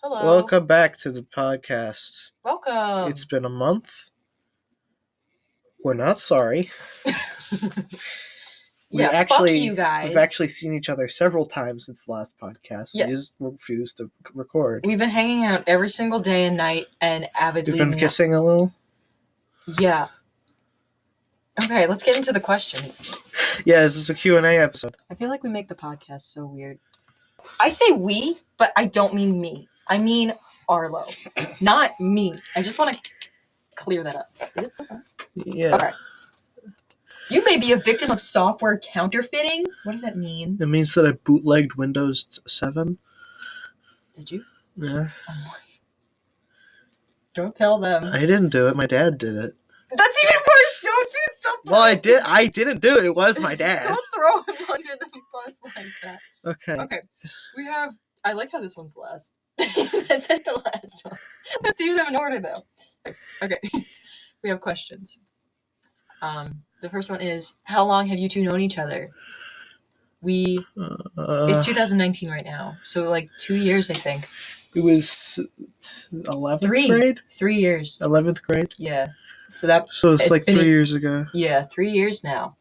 Hello. Welcome back to the podcast. Welcome. It's been a month. We're not sorry. Yeah, fuck you guys. We've actually seen each other several times since the last podcast. Yeah. We just refused to record. We've been hanging out every single day and night and avidly... We've been kissing a little. Yeah. Okay, let's get into the questions. Yeah, this is a Q&A episode. I feel like we make the podcast so weird. I say we, but I don't mean me. I mean Arlo. Not me. I just want to clear that up. Is it so fun? Yeah. Okay. You may be a victim of software counterfeiting. What does that mean? It means that I bootlegged Windows 7. Did you? Yeah. Oh my. Don't tell them. I didn't do it. My dad did it. That's even worse. Don't Well, I didn't do it. It was my dad. Don't throw him under the bus like that. Okay. We have... I like how this one's last. That's like the last one. Let's use them in order, though. Okay. We have questions. The first one is, how long have you two known each other? It's 2019 right now. So, 2 years, I think. It was 11th grade? 3 years. 11th grade? Yeah. So it's like 3 years ago. Yeah, 3 years now.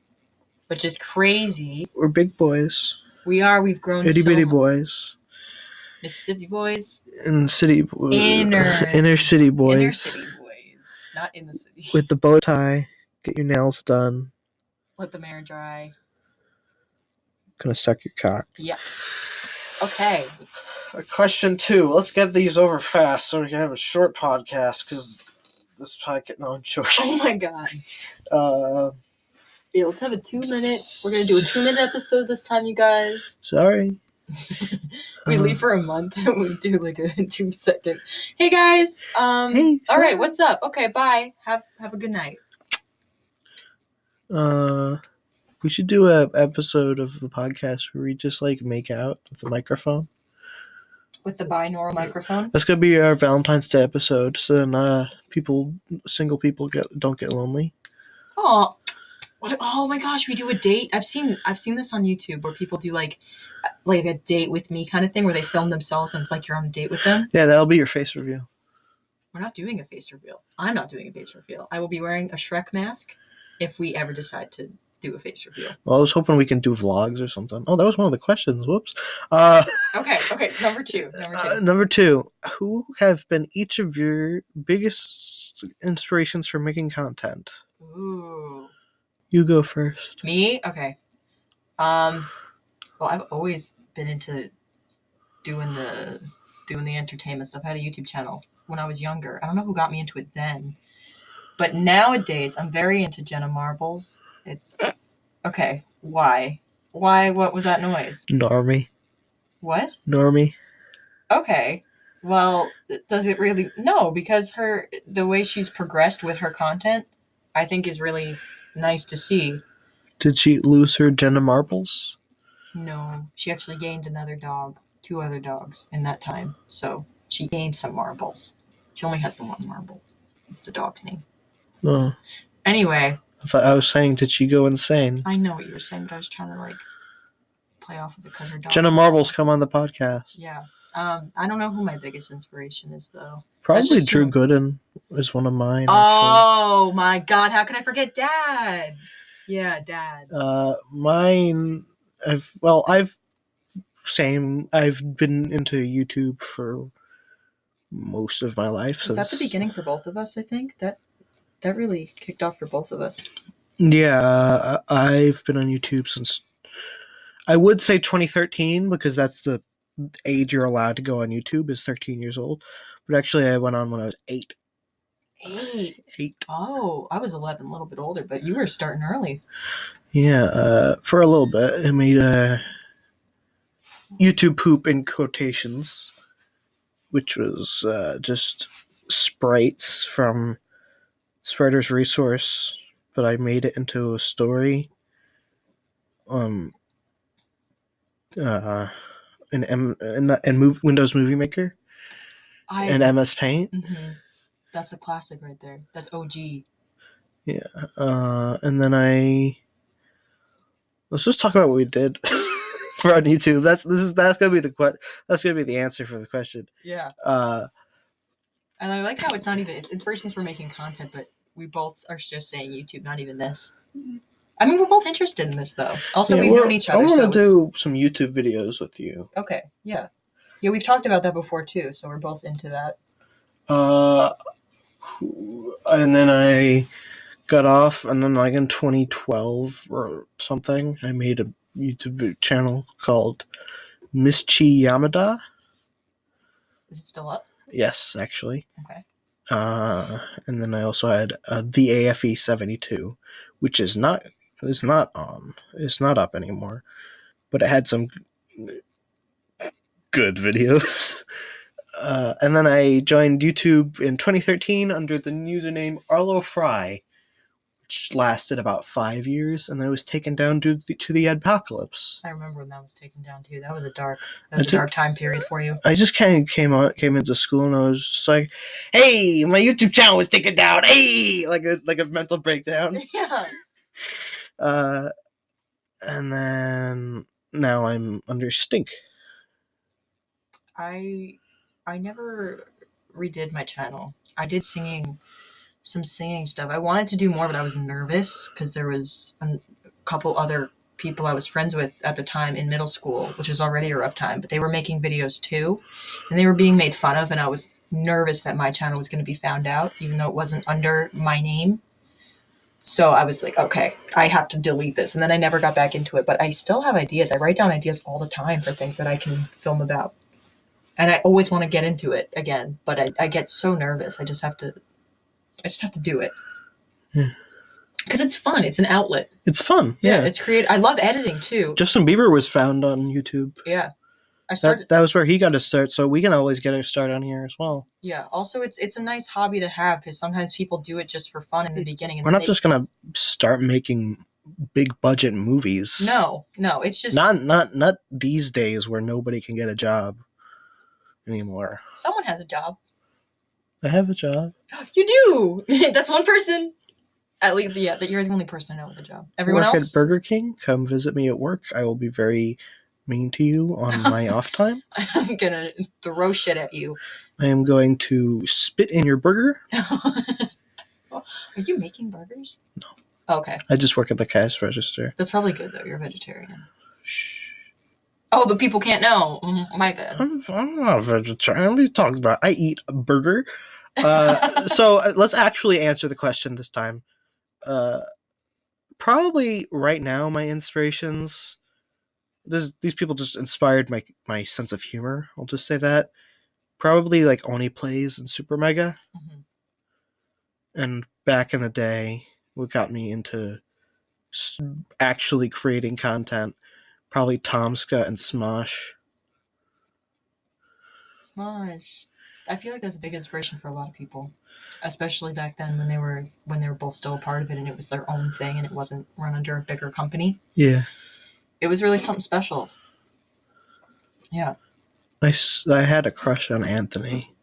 Which is crazy. We're big boys. We are. We've grown Itty bitty much. boys. Mississippi boys. Inner city boys. Inner city boys. Not in the city. With the bow tie. Get your nails done. Let the hair dry. Gonna suck your cock. Yeah. Okay. Question 2. Let's get these over fast so we can have a short podcast because this podcast. No, I'm joking. Oh my god. Yeah, let's have a 2-minute. We're gonna do a 2-minute episode this time, you guys. Sorry. We leave for a month and we do a 2-second. Hey guys. Hey. All right. What's up? Okay. Bye. Have a good night. We should do an episode of the podcast where we just make out with the microphone. With the binaural microphone. That's gonna be our Valentine's Day episode. So then, single people don't get lonely. Oh. Oh my gosh, we do a date. I've seen this on YouTube where people do like a date with me kind of thing where they film themselves and it's like you're on a date with them. Yeah, that'll be your face reveal. We're not doing a face reveal. I'm not doing a face reveal. I will be wearing a Shrek mask if we ever decide to do a face reveal. Well, I was hoping we can do vlogs or something. Oh, that was one of the questions. Whoops. Okay. Number two. Number 2. Who have been each of your biggest inspirations for making content? Ooh. You go first. Me? Okay. Well, I've always been into doing the entertainment stuff. I had a YouTube channel when I was younger. I don't know who got me into it then. But nowadays, I'm very into Jennamarbles. It's... Okay. Why? What was that noise? Normie. What? Normie. Okay. Well, does it really... No, because the way she's progressed with her content, I think is really... nice to see. Did she lose her Jennamarbles? No, she actually gained another dog, 2 other dogs in that time. So she gained some marbles. She only has the 1 marble. It's the dog's name. Oh. Anyway. I was saying, did she go insane? I know what you were saying, but I was trying to play off of it because her dog. Jennamarbles, come on the podcast. Yeah. I don't know who my biggest inspiration is though. Probably Drew Gooden is one of mine. Oh my god, how can I forget Dad? Yeah, Dad. Mine. I've been into YouTube for most of my life. Was that the beginning for both of us? I think that really kicked off for both of us. Yeah, I've been on YouTube since I would say 2013 because that's the age you're allowed to go on YouTube is 13 years old. But actually, I went on when I was 8. 8. Oh, I was 11, a little bit older, but you were starting early. Yeah, for a little bit. I made YouTube poop in quotations, which was just sprites from Spreader's Resource, but I made it into a story. In Windows Movie Maker and MS Paint. Mm-hmm. That's a classic right there. That's OG. Yeah. And then let's just talk about what we did. We're on YouTube. That's gonna be that's gonna be the answer for the question. Yeah. Uh, And I like how it's not even, it's inspirations for making content, but we both are just saying YouTube, not even this. I mean, we're both interested in this, though. Also, we've known each other. I want to do some YouTube videos with you. Okay, yeah. Yeah, we've talked about that before, too, so we're both into that. And then I got off, and then like in 2012 or something, I made a YouTube channel called Mischi Yamada. Is it still up? Yes, actually. Okay. And then I also had the AFE 72, which is not on. It's not up anymore, but it had some good videos. And then I joined YouTube in 2013 under the username Arlo Fry, which lasted about 5 years, and I was taken down to the apocalypse. I remember when that was taken down too. That was a dark time period for you. I just kind of came into school, and I was just like, "Hey, my YouTube channel was taken down. Hey!" like a mental breakdown. Yeah. And then now I'm under Stink. I never redid my channel. I did some singing stuff. I wanted to do more, but I was nervous because there was a couple other people I was friends with at the time in middle school, which was already a rough time, but they were making videos too, and they were being made fun of, and I was nervous that my channel was going to be found out, even though it wasn't under my name. So I was like, okay, I have to delete this. And then I never got back into it, but I still have ideas. I write down ideas all the time for things that I can film about. And I always want to get into it again, but I get so nervous. I just have to do it. Because it's fun. It's an outlet. It's fun. Yeah, it's creative. I love editing too. Justin Bieber was found on YouTube. Yeah. That was where he got his start, so we can always get our start on here as well. Yeah. Also, it's a nice hobby to have because sometimes people do it just for fun in the beginning. And we're not just gonna start making big budget movies. No, it's just not these days where nobody can get a job anymore. Someone has a job. I have a job. You do. That's one person. At least, yeah, that you're the only person I know with a job. Everyone else. Work at Burger King. Come visit me at work. I will be very mean to you on my off time. I'm gonna throw shit at you. I am going to spit in your burger. Are you making burgers? No. Okay. I just work at the cash register. That's probably good though. You're a vegetarian. Shh. Oh, the people can't know. My bad. I'm not a vegetarian. What are you talking about? I eat a burger. So let's actually answer the question this time. Probably right now, my inspirations. These people just inspired my sense of humor. I'll just say that. Probably like Oni Plays and Super Mega. Mm-hmm. And back in the day, what got me into actually creating content, probably Tomska and Smosh. Smosh. I feel like that was a big inspiration for a lot of people, especially back then when they were both still a part of it and it was their own thing and it wasn't run under a bigger company. Yeah. It was really something special. Yeah. I had a crush on Anthony.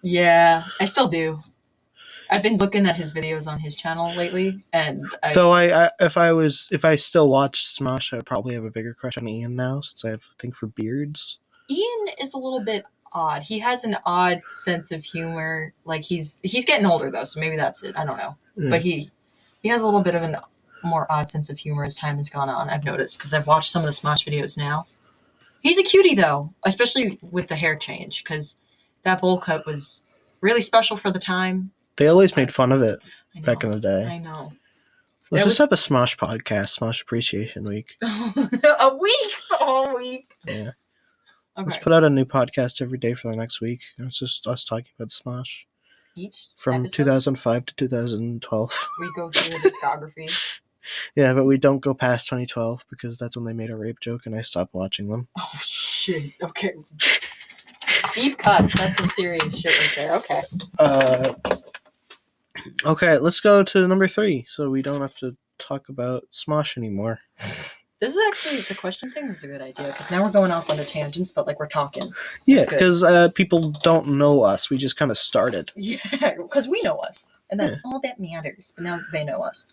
Yeah, I still do. I've been looking at his videos on his channel lately, and if I still watched Smosh, I would probably have a bigger crush on Ian now, since I have a thing for beards. Ian is a little bit odd. He has an odd sense of humor. Like he's getting older though, so maybe that's it. I don't know, but he has a little bit of an more odd sense of humor as time has gone on. I've noticed because I've watched some of the Smosh videos now. He's a cutie though, especially with the hair change, because that bowl cut was really special for the time. They always made fun of it back in the day. I know. Let's just have a Smosh podcast, Smosh Appreciation Week. A week? The whole week? Yeah. Okay. Let's put out a new podcast every day for the next week. It's just us talking about Smosh. Each From episode? 2005 to 2012. We go through the discography. Yeah, but we don't go past 2012 because that's when they made a rape joke and I stopped watching them. Oh, shit. Okay. Deep cuts. That's some serious shit right there. Okay. Okay, let's go to number 3 so we don't have to talk about Smosh anymore. This is actually, the question thing was a good idea because now we're going off on the tangents, but like we're talking. Yeah, because people don't know us. We just kind of started. Yeah, because we know us. And that's all that matters. But now they know us.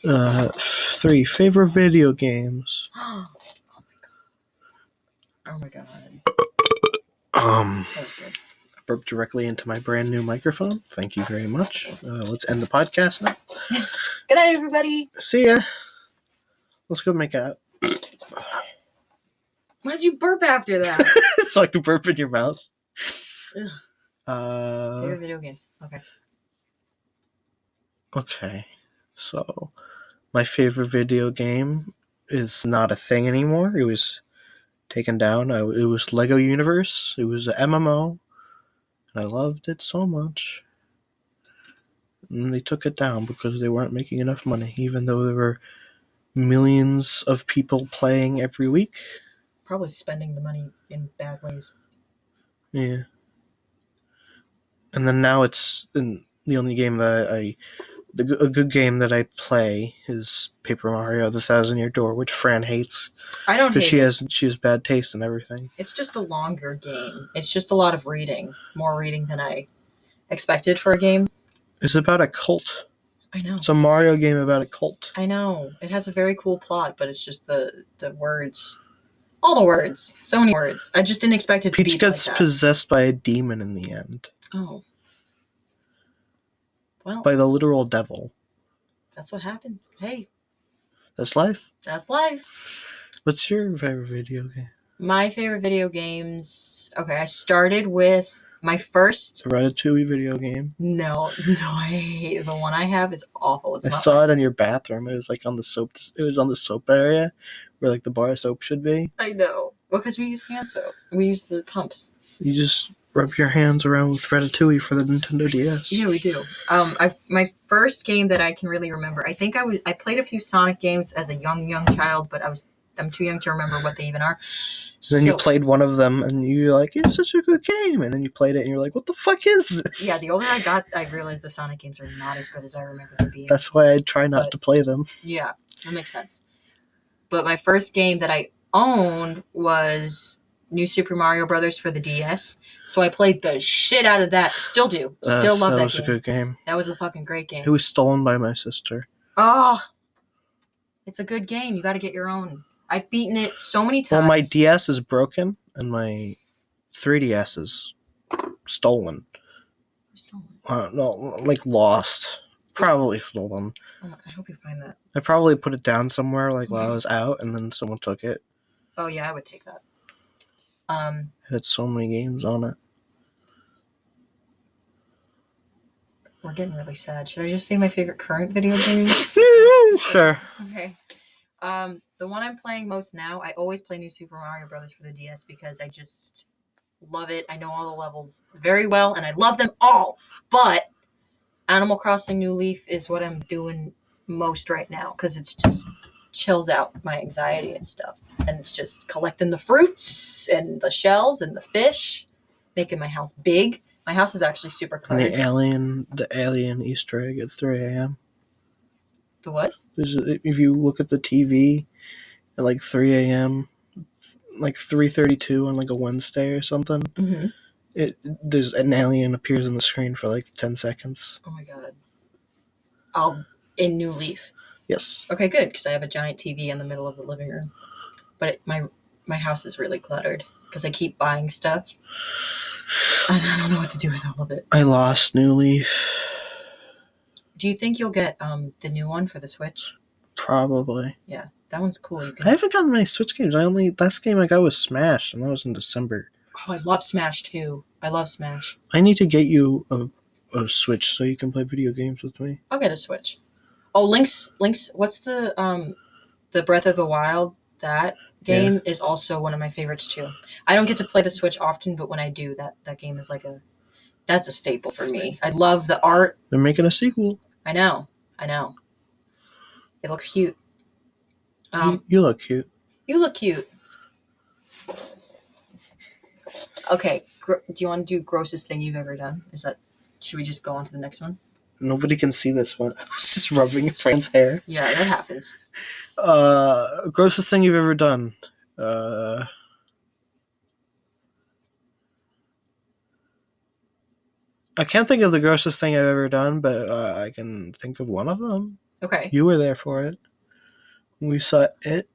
3 favorite video games. Oh my god. Oh my god. That was good. I burped directly into my brand new microphone. Thank you very much. Let's end the podcast now. Good night, everybody. See ya. Let's go make out. Why'd you burp after that? So I can burp in your mouth. Favorite video games. Okay. Okay. So, my favorite video game is not a thing anymore. It was taken down. It was Lego Universe. It was an MMO. And I loved it so much. And they took it down because they weren't making enough money, even though there were millions of people playing every week. Probably spending the money in bad ways. Yeah. And then now it's the only game that a good game that I play is Paper Mario: The Thousand Year Door, which Fran hates. I don't hate because she has bad taste and everything. It's just a longer game. It's just a lot of reading, more reading than I expected for a game. It's about a cult. I know. It's a Mario game about a cult. I know. It has a very cool plot, but it's just the words. All the words. So many words. I just didn't expect it to be Peach gets like that. possessed by a demon in the end. Oh. Well. By the literal devil. That's what happens. Hey. That's life. That's life. What's your favorite video game? My favorite video games... Okay, I started with my first... Ratatouille video game. No, I hate... The one I have is awful. I saw it in your bathroom. It was like on the soap... It was on the soap area where like the bar of soap should be. I know. Well, because we use hand soap. We use the pumps. You just rub your hands around with Ratatouille for the Nintendo DS. Yeah, we do. My first game that I can really remember, I think I played a few Sonic games as a young child, but I'm too young to remember what they even are. Then you played one of them, and you're like, it's such a good game. And then you played it, and you're like, what the fuck is this? Yeah, the older I got, I realized the Sonic games are not as good as I remember them being. That's why I try not to play them. Yeah, that makes sense. But my first game that I owned was New Super Mario Brothers for the DS. So I played the shit out of that. Still do. Still love that game. That was a good game. That was a fucking great game. It was stolen by my sister. Oh, it's a good game. You got to get your own. I've beaten it so many times. Well, my DS is broken, and my 3DS is stolen. Stolen? No, like lost. Probably stolen. Oh, I hope you find that. I probably put it down somewhere like while I was out, and then someone took it. Oh yeah, I would take that. It had so many games on it. We're getting really sad. Should I just say my favorite current video game? Sure. Okay. The one I'm playing most now, I always play New Super Mario Brothers for the DS because I just love it. I know all the levels very well, and I love them all. But Animal Crossing New Leaf is what I'm doing most right now because it's just chills out my anxiety and stuff. And it's just collecting the fruits and the shells and the fish, making my house big. My house is actually super cluttered. And the alien Easter egg at 3 a.m. The what? If you look at the TV at like 3 a.m., like 3:32 on like a Wednesday or something, there's an alien appears on the screen for like 10 seconds. Oh my god. In New Leaf. Yes. Okay, good, because I have a giant TV in the middle of the living room. But my house is really cluttered because I keep buying stuff. And I don't know what to do with all of it. I lost New Leaf. Do you think you'll get the new one for the Switch? Probably. Yeah, that one's cool. I haven't gotten many Switch games. Last game I got was Smash, and that was in December. Oh, I love Smash too. I love Smash. I need to get you a Switch so you can play video games with me. I'll get a Switch. Oh, Link's. What's the Breath of the Wild? That game is also one of my favorites too. I don't get to play the Switch often, but when I do, that game is that's a staple for me. I love the art. They're making a sequel. I know. It looks cute. You look cute. You look cute. Okay. Do you want to do grossest thing you've ever done? Should we just go on to the next one? Nobody can see this one. I was just rubbing a friend's hair. Yeah, that happens. Grossest thing you've ever done. I can't think of the grossest thing I've ever done, but I can think of one of them. Okay. You were there for it. We saw it.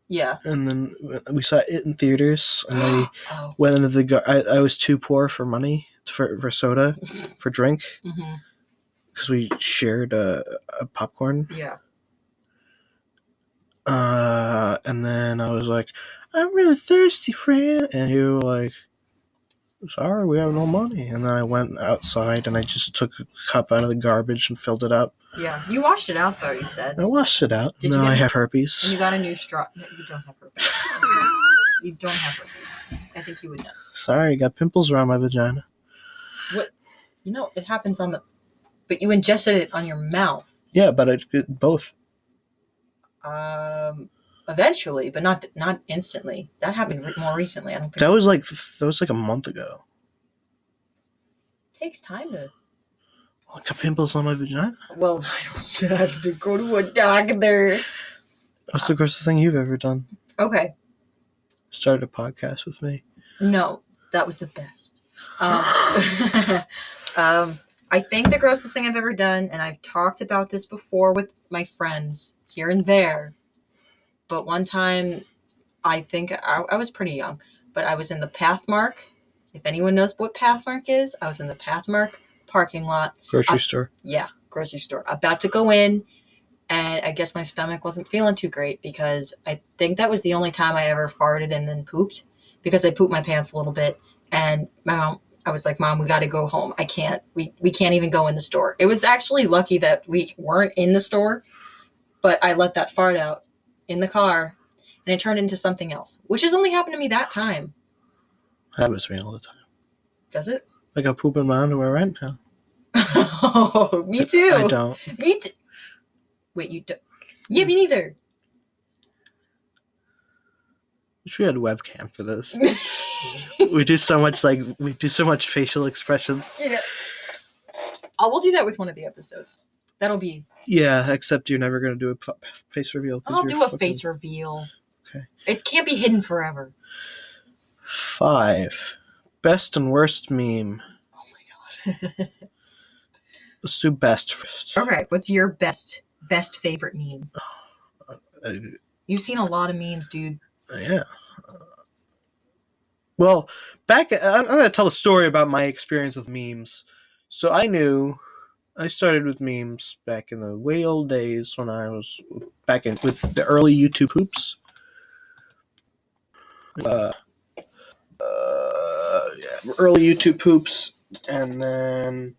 Yeah. And then we saw it in theaters, and I Oh. went into the. I was too poor for money for soda, for drink, because we shared a popcorn. Yeah. And then I was like, I'm really thirsty, friend. And you were like, sorry, we have no money. And then I went outside and I just took a cup out of the garbage and filled it up. Yeah. You washed it out, though, you said. I washed it out. Did now you I have herpes. And you got a new straw. No, you don't have herpes. You don't have herpes. I think you would know. Sorry, I got pimples around my vagina. What? You know, it happens on the... But you ingested it on your mouth. Yeah, but I did both. Eventually, but not instantly. That happened more recently. I don't think That was like a month ago. It takes time to... I got pimples on my vagina. Well, I don't have to go to a doctor. What's the grossest thing you've ever done? Okay. Started a podcast with me. No, that was the best. I think the grossest thing I've ever done, and I've talked about this before with my friends here and there, but one time, I think I was pretty young, but I was in the Pathmark. If anyone knows what Pathmark is, I was in the Pathmark parking lot. Grocery store. Yeah, grocery store. About to go in, and I guess my stomach wasn't feeling too great because I think that was the only time I ever farted and then pooped, because I pooped my pants a little bit, and I was like, Mom, we got to go home. I can't. We can't even go in the store. It was actually lucky that we weren't in the store, but I let that fart out in the car, and it turned into something else, which has only happened to me that time. Happens to me all the time. Does it? I got poop in my underwear right now. Oh, me too. I don't. Me too. Wait, you don't? Yeah, me neither. Wish we had a webcam for this. we do so much facial expressions. Yeah. Oh, we'll do that with one of the episodes. That'll be... Yeah, except you're never going to do a face reveal. I'll do a face reveal. Okay. It can't be hidden forever. 5. Best and worst meme. Oh my god. Let's do best first. Okay, what's your best favorite meme? You've seen a lot of memes, dude. Yeah. Well, I'm going to tell a story about my experience with memes. So I started with memes back in the way old days when I was back in with the early YouTube hoops. Early YouTube poops, and then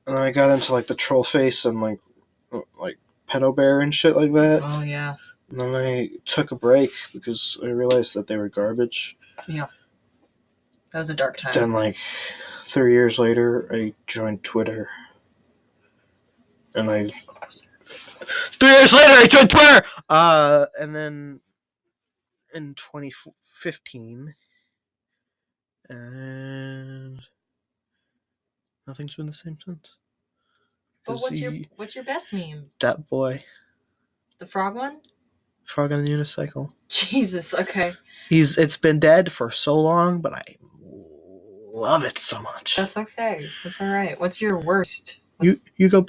I got into like the troll face and like pedo bear and shit like that. Oh yeah. And then I took a break because I realized that they were garbage. Yeah. That was a dark time. Then like 3 years later, I joined Twitter, and 3 years later I joined Twitter. And then in 2015. And nothing's been the same since. But what's your best meme? Dat boy. The frog one? Frog on a unicycle. Jesus, okay. It's been dead for so long, but I love it so much. That's okay. That's all right. What's your worst? You go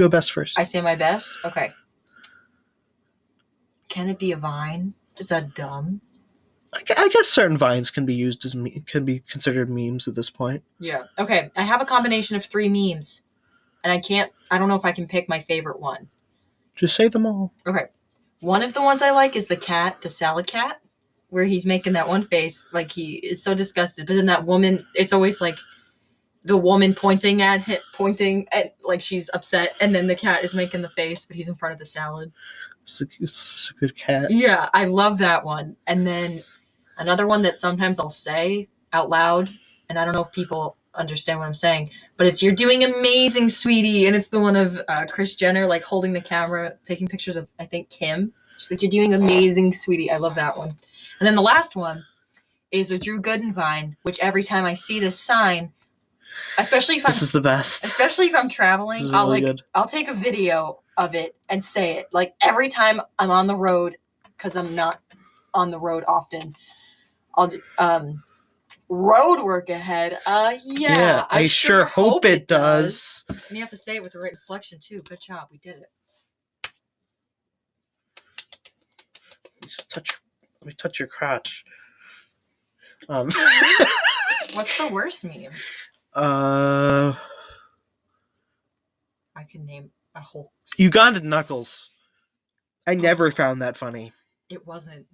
best first. I say my best? Okay. Can it be a Vine? Is that dumb? I guess certain vines can be used can be considered memes at this point. Yeah. Okay. I have a combination of 3 memes, and I don't know if I can pick my favorite one. Just say them all. Okay. One of the ones I like is the salad cat, where he's making that one face like he is so disgusted. But then that woman, it's always like the woman pointing at like she's upset, and then the cat is making the face, but he's in front of the salad. It's a good cat. Yeah, I love that one. And then another one that sometimes I'll say out loud, and I don't know if people understand what I'm saying, but it's "You're doing amazing, sweetie," and it's the one of Kris Jenner like holding the camera, taking pictures of I think Kim. She's like, "You're doing amazing, sweetie." I love that one. And then the last one is a Drew Gooden Vine, which every time I see this sign, especially if this is the best. Especially if I'm traveling, I'll take a video of it and say it. Like every time I'm on the road, because I'm not on the road often, I'll do road work ahead. Yeah, I sure hope it does. And you have to say it with the right inflection too. Good job, we did it. Let me touch your crotch. What's the worst meme? I can name a whole. Ugandan Knuckles. I never found that funny. It wasn't.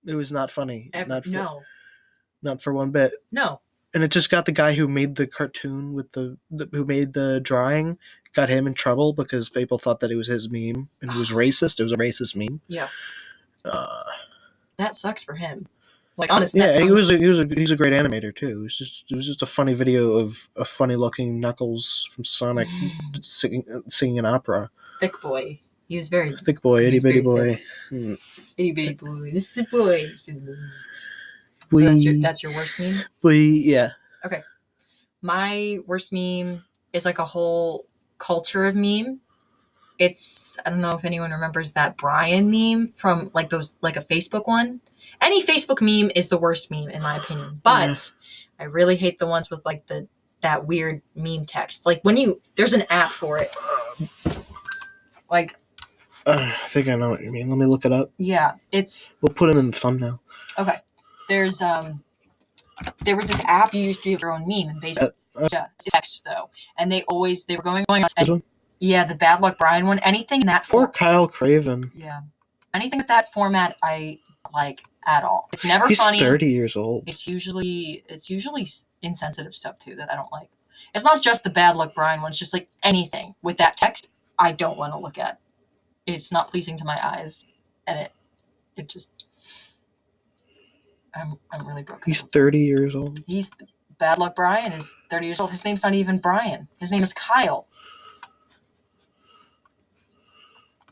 It was not funny. No. Not for one bit. No. And it just got the guy who made the cartoon with who made the drawing, got him in trouble because people thought that it was his meme and it was racist. It was a racist meme. Yeah. That sucks for him. Like, honestly. Yeah, and he's a great animator too. It was just a funny video of a funny looking Knuckles from Sonic singing an opera. Thick boy. He was very thick boy, itty bitty boy. Itty bitty boy. This is a boy. So that's your worst meme? Yeah. Okay. My worst meme is like a whole culture of meme. It's, I don't know if anyone remembers that Brian meme from like those, like a Facebook one. Any Facebook meme is the worst meme in my opinion. But I really hate the ones with like that weird meme text. Like when there's an app for it. Like, I think I know what you mean. Let me look it up. Yeah, we'll put it in the thumbnail. Okay. There was this app you used to have your own meme and basically it's text though. And they were going on. This one? Yeah, the Bad Luck Brian one. Anything in that Or Kyle Craven. Yeah. Anything with that format I like at all. It's never funny. He's 30 years old. It's usually insensitive stuff too that I don't like. It's not just the Bad Luck Brian one, it's just like anything with that text I don't want to look at. It's not pleasing to my eyes, and it just I'm really broken. He's 30 years old. Bad Luck Brian is 30 years old. His name's not even Brian. His name is Kyle.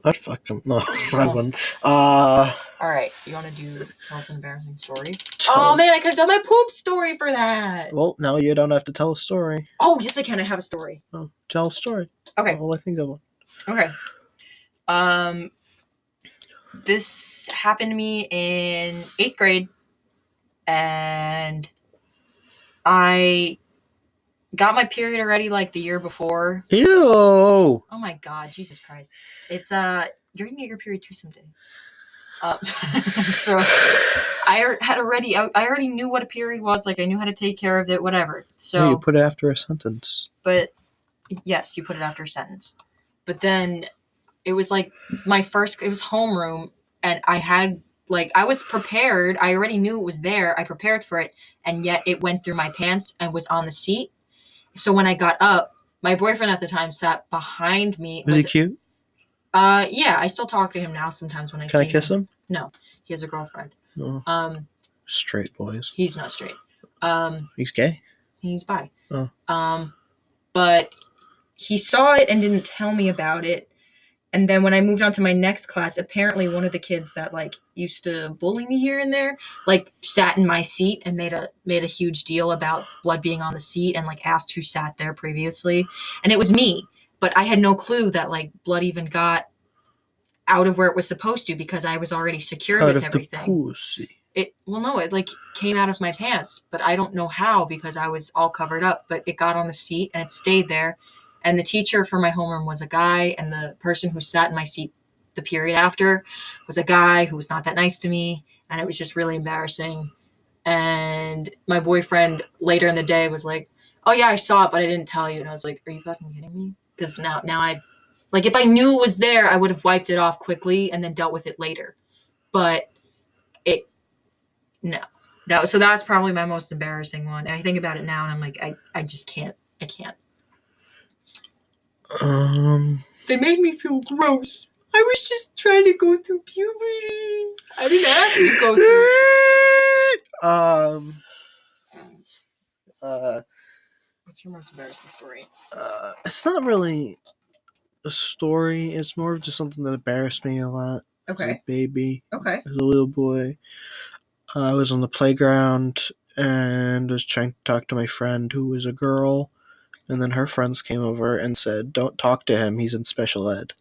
I'd fuck him. No, I wouldn't. All right, so you want to tell us an embarrassing story? Oh man, I could have done my poop story for that. Well, now you don't have to tell a story. Oh yes, I can. I have a story. Oh, tell a story. Okay. Well, I think of one. Okay. This happened to me in 8th grade, and I got my period already like the year before. Ew! Oh my god, Jesus Christ! It's you're gonna get your period too someday. So I already knew what a period was. Like I knew how to take care of it, whatever. So you put it after a sentence. But yes, you put it after a sentence. But then it was like it was homeroom, and I was prepared. I already knew it was there. I prepared for it, and yet it went through my pants and was on the seat. So when I got up, my boyfriend at the time sat behind me. Was he cute? Yeah, I still talk to him now sometimes when I see him. Can I kiss him? No, he has a girlfriend. Oh. Straight boys. He's not straight. He's gay? He's bi. Oh. But he saw it and didn't tell me about it. And then when I moved on to my next class, apparently one of the kids that like used to bully me here and there, like sat in my seat and made a huge deal about blood being on the seat and like asked who sat there previously. And it was me, but I had no clue that like blood even got out of where it was supposed to because I was already secured with everything. Out of the pussy. It like came out of my pants, but I don't know how because I was all covered up, but it got on the seat and it stayed there. And the teacher for my homeroom was a guy, and the person who sat in my seat the period after was a guy who was not that nice to me, and it was just really embarrassing. And my boyfriend later in the day was like, "Oh yeah, I saw it, but I didn't tell you." And I was like, "Are you fucking kidding me?" Because now I, like, if I knew it was there, I would have wiped it off quickly and then dealt with it later. But no. So that's probably my most embarrassing one. And I think about it now, and I'm like, I just can't. I can't. They made me feel gross. I was just trying to go through puberty. I didn't ask to go through. What's your most embarrassing story? It's not really a story. It's more of just something that embarrassed me a lot. Okay. As a baby. Okay. As a little boy. I was on the playground and was trying to talk to my friend who was a girl. And then her friends came over and said, "Don't talk to him. He's in special ed."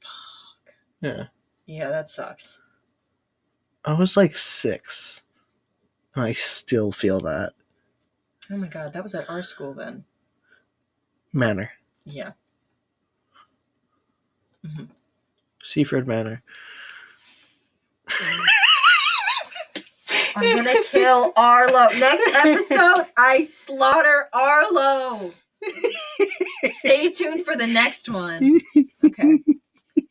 Fuck. Yeah. Yeah, that sucks. I was like 6. And I still feel that. Oh my god, that was at our school then. Manor. Yeah. Mm-hmm. Seaford Manor. I'm gonna kill Arlo. Next episode, I slaughter Arlo. Stay tuned for the next one. Okay.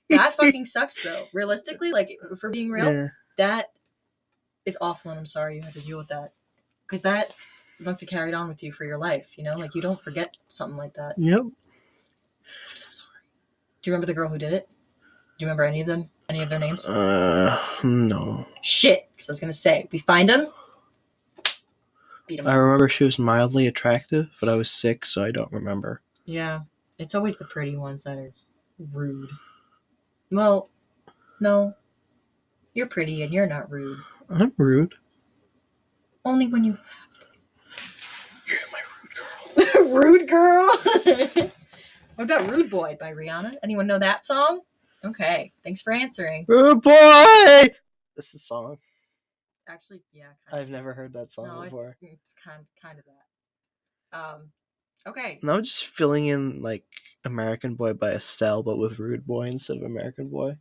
That fucking sucks, though. Realistically, like, for being real, that is awful, and I'm sorry you had to deal with that. Because that must have carried on with you for your life, you know? Like, you don't forget something like that. Yep. I'm so sorry. Do you remember the girl who did it? Do you remember any of them? Any of their names? No. Shit! Because I was gonna say, we find them, beat them I up. remember she was mildly attractive, but I was sick, so I don't remember. Yeah. It's always the pretty ones that are rude. Well, no. You're pretty and you're not rude. I'm rude. Only when you You're my rude girl. Rude girl? What about Rude Boy by Rihanna? Anyone know that song? Okay, thanks for answering. Rude boy! That's the song. Actually, yeah. I've never heard that song before. It's kind of that. Okay. Now I'm just filling in like American Boy by Estelle, but with Rude Boy instead of American Boy.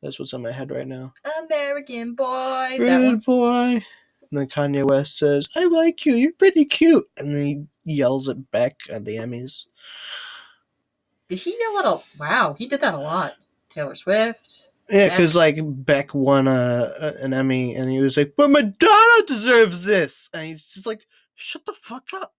That's what's in my head right now. American Boy. Rude That one. boy. And then Kanye West says, I like you, you're pretty cute. And then he yells at Beck at the Emmys. Did he yell at all? Wow, he did that a lot. Taylor Swift. Yeah, because like Beck won an Emmy and he was like, but Madonna deserves this. And he's just like, shut the fuck up.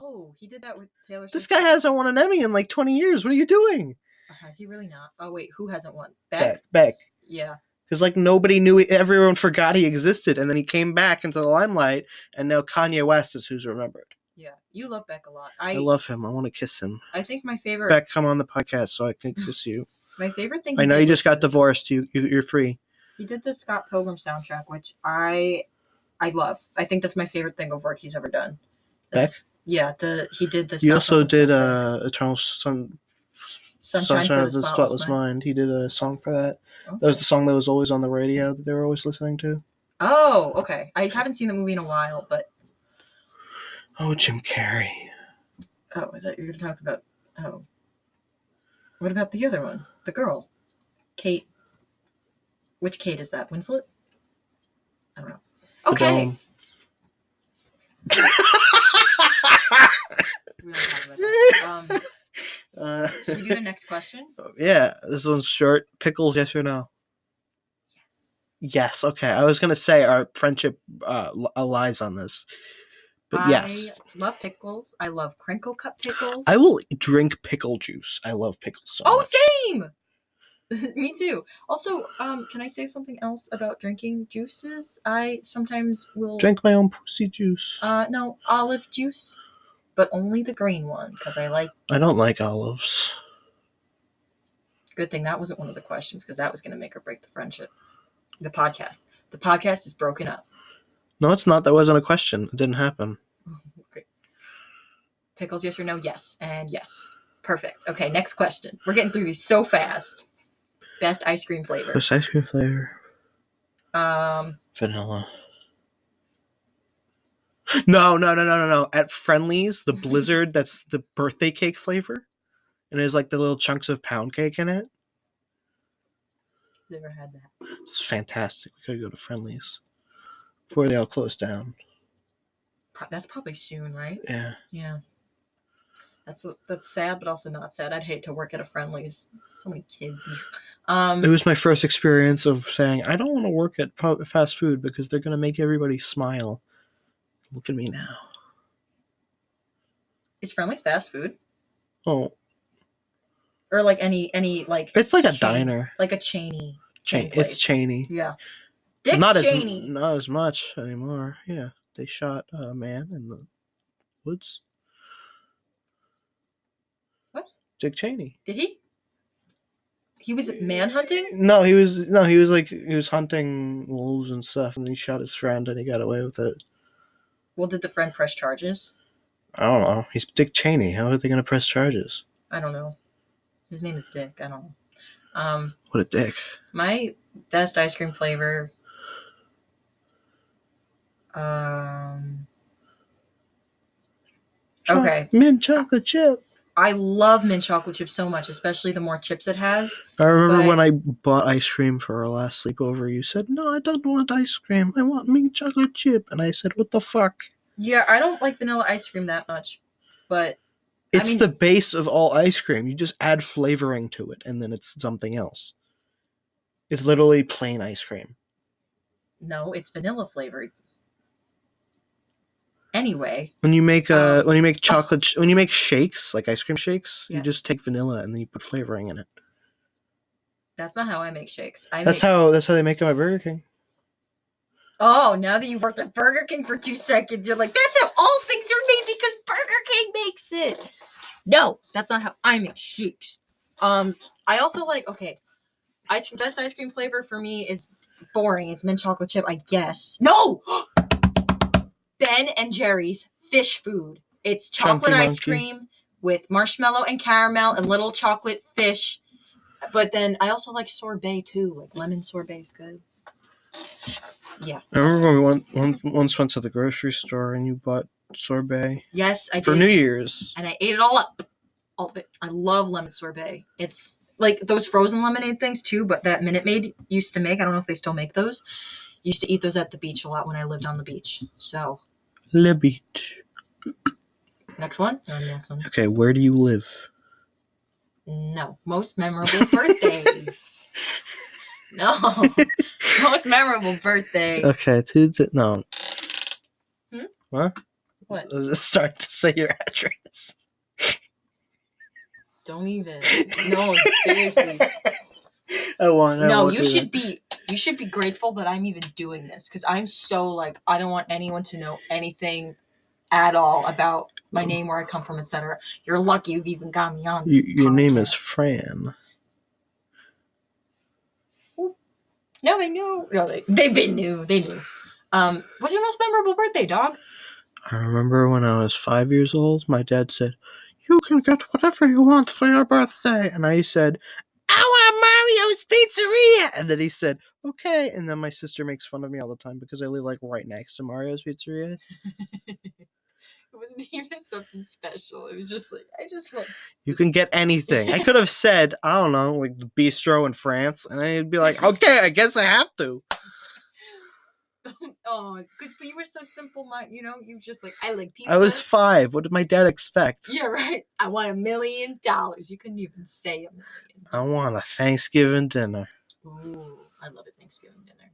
Oh, he did that with Taylor Swift. This guy hasn't won an Emmy in like 20 years. What are you doing? Has he really not? Oh, wait, who hasn't won? Beck. Yeah. Because like nobody knew, everyone forgot he existed. And then he came back into the limelight and now Kanye West is who's remembered. Yeah, you love Beck a lot. I love him. I want to kiss him. I think my favorite... Beck, come on the podcast so I can kiss you. My favorite thing... I know you just got divorced. You're free. He did the Scott Pilgrim soundtrack, which I love. I think that's my favorite thing of work he's ever done. Beck? Yeah, he did the Scott He also Pilgrim did soundtrack. Sunshine of the Spotless Mind. He did a song for that. Okay. That was the song that was always on the radio that they were always listening to. Oh, okay. I haven't seen the movie in a while, but... Oh, Jim Carrey. Oh, I thought you were going to talk about... Oh. What about the other one? The girl. Kate. Which Kate is that? Winslet? I don't know. Okay. We don't talk about that. Should we do the next question? Yeah, this one's short. Pickles, yes or no? Yes. Okay. I was going to say our friendship lies on this. But yes. I love pickles. I love crinkle cut pickles. I will drink pickle juice. I love pickles so much. Same! Me too. Also, can I say something else about drinking juices? I sometimes will... Drink my own pussy juice. No, olive juice. But only the green one, because I don't like olives. Good thing that wasn't one of the questions, because that was going to make or break the friendship. The podcast. The podcast is broken up. No, it's not. That wasn't a question. It didn't happen. Okay. Pickles, yes or no? Yes. And yes. Perfect. Okay, next question. We're getting through these so fast. Best ice cream flavor. Best ice cream flavor. Vanilla. No. At Friendly's, the Blizzard, that's the birthday cake flavor. And there's like the little chunks of pound cake in it. Never had that. It's fantastic. We could go to Friendly's before they all close down. That's probably soon, right? Yeah. Yeah. That's sad, but also not sad. I'd hate to work at a Friendly's. So many kids. It was my first experience of saying, I don't want to work at fast food because they're going to make everybody smile. Look at me now. Is Friendly's fast food? Oh. Or like any like... It's like a diner. Like a Cheney. It's Cheney. Yeah. Dick not Cheney. Not as much anymore. Yeah. They shot a man in the woods. What? Dick Cheney. Did he? He was manhunting? No, he was hunting wolves and stuff, and he shot his friend and he got away with it. Well, did the friend press charges? I don't know. He's Dick Cheney. How are they going to press charges? I don't know. His name is Dick. I don't know. What a dick. My best ice cream flavor. Okay. Mint chocolate chip. I love mint chocolate chip so much, especially the more chips it has. I remember when I bought ice cream for our last sleepover, you said, "No, I don't want ice cream. I want mint chocolate chip." And I said, "What the fuck?" Yeah, I don't like vanilla ice cream that much, but It's the base of all ice cream. You just add flavoring to it, and then it's something else. It's literally plain ice cream. No, it's vanilla flavored. Anyway, when you make chocolate when you make shakes, like ice cream shakes, you just take vanilla and then you put flavoring in it. That's not how I make shakes. That's how they make them at Burger King. Oh, now that you've worked at Burger King for 2 seconds, you're like, that's how all things are made because Burger King makes it. No, that's not how I make shakes. I also like, best ice cream flavor for me is boring. It's mint chocolate chip, I guess. No! Ben and Jerry's fish food. It's chocolate ice cream with marshmallow and caramel and little chocolate fish. But then I also like sorbet too. Like lemon sorbet is good. Yeah. I remember when we once went to the grocery store and you bought sorbet. Yes, I did. For New Year's. And I ate it all up. All of it. I love lemon sorbet. It's like those frozen lemonade things too, but that Minute Maid used to make. I don't know if they still make those. Used to eat those at the beach a lot when I lived on the beach. So. Le beach. Next one? No, next one. Okay, where do you live? No. Most memorable birthday. No. Most memorable birthday. Okay, no. What? What? I was starting to say your address. Don't even. No, seriously. You should be grateful that I'm even doing this because I'm so like I don't want anyone to know anything at all about my name, where I come from, etc. You're lucky you've even got me on this Your name is Fran. No, they knew. No, they knew. They knew. What's your most memorable birthday, dog? I remember when I was 5 years old, my dad said, "You can get whatever you want for your birthday." And I said, "I want Mario's Pizzeria." And then he said, "Okay." And then my sister makes fun of me all the time because I live like right next to Mario's Pizzeria. It wasn't even something special. It was just like, I just want... You can get anything. I could have said, I don't know, like the bistro in France. And then he'd be like, okay, I guess I have to. Oh, but you were so simple, you just like, I like pizza. I was 5. What did my dad expect? Yeah, right. I want $1 million. You couldn't even say $1 million. I want a Thanksgiving dinner. Ooh, I love a Thanksgiving dinner.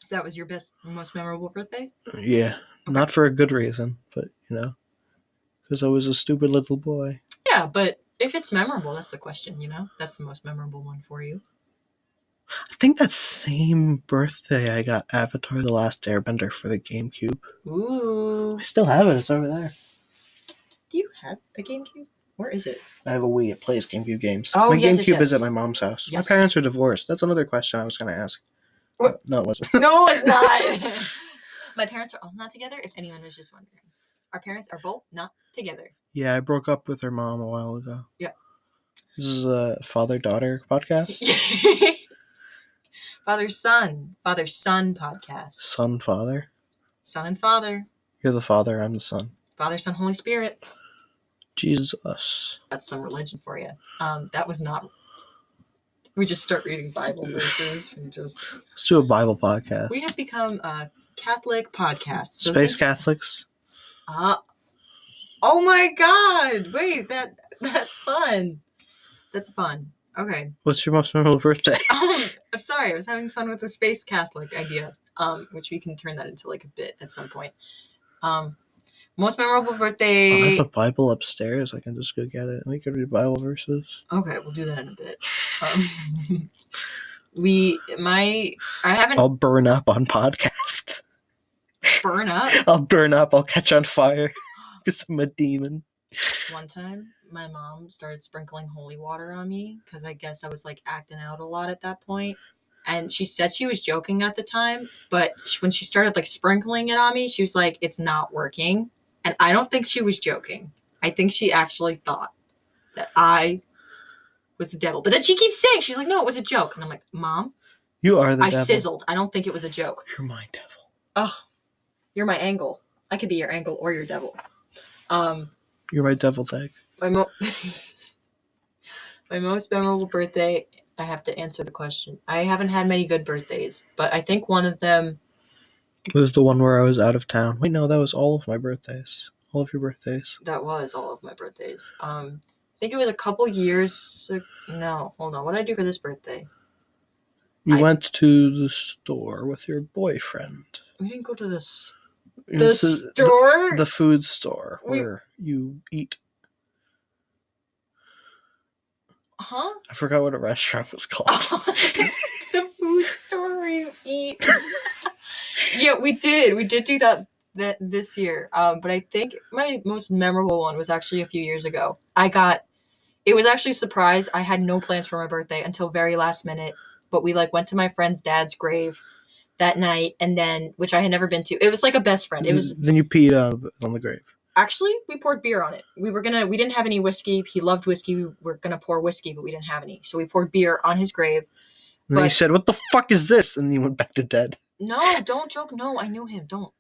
So that was your most memorable birthday? Yeah, okay. Not for a good reason, but because I was a stupid little boy. Yeah, but if it's memorable, that's the question. That's the most memorable one for you. I think that same birthday I got Avatar: The Last Airbender for the GameCube. Ooh. I still have it. It's over there. Do you have a GameCube? Where is it? I have a Wii. It plays GameCube games. Oh, my yes, GameCube yes. is at my mom's house. Yes. My parents are divorced. That's another question I was going to ask. What? No, it wasn't. No, it's not. My parents are also not together, if anyone was just wondering. Our parents are both not together. Yeah, I broke up with her mom a while ago. Yeah. This is a father-daughter podcast. Father-son podcast. Son-father? Son and father. You're the father, I'm the son. Father, Son, Holy Spirit. Jesus. That's some religion for you. That was not... We just start reading Bible verses and just... Let's do a Bible podcast. We have become a Catholic podcast. So Space Catholics? Oh my God! Wait, that's fun. That's fun. Okay. What's your most memorable birthday? I'm sorry, I was having fun with the Space Catholic idea, which we can turn that into like a bit at some point. Most memorable birthday... I have a Bible upstairs. I can just go get it and we can read Bible verses. Okay, we'll do that in a bit. I haven't... I'll burn up on podcast. Burn up? I'll burn up. I'll catch on fire because I'm a demon. One time, my mom started sprinkling holy water on me because I guess I was like acting out a lot at that point. And she said she was joking at the time, but when she started like sprinkling it on me, she was like, "It's not working." And I don't think she was joking. I think she actually thought that I was the devil. But then she keeps saying, she's like, "No, it was a joke." And I'm like, "Mom, you are the devil." I sizzled. I don't think it was a joke. You're my devil. Oh, you're my angle. I could be your angle or your devil. You're my devil tag. my most memorable birthday, I have to answer the question. I haven't had many good birthdays, but I think one of them was the one where I was out of town. Wait, no, that was all of my birthdays. All of your birthdays. that was all of my birthdays. I think it was a couple years. No, hold on. What did I do for this birthday? You went to the store with your boyfriend. We didn't go to the store? The food store where you eat. Huh? I forgot what a restaurant was called. The food store where you eat. Yeah, we did. We did do that this year. But I think my most memorable one was actually a few years ago. It was actually a surprise. I had no plans for my birthday until very last minute. But we went to my friend's dad's grave that night, and then, which I had never been to. It was like a best friend. It was. Then you peed on the grave. Actually, we poured beer on it. We didn't have any whiskey. He loved whiskey. We were gonna pour whiskey, but we didn't have any. So we poured beer on his grave. And then he said, "What the fuck is this?" And then he went back to dead. No, don't joke. No, I knew him. Don't.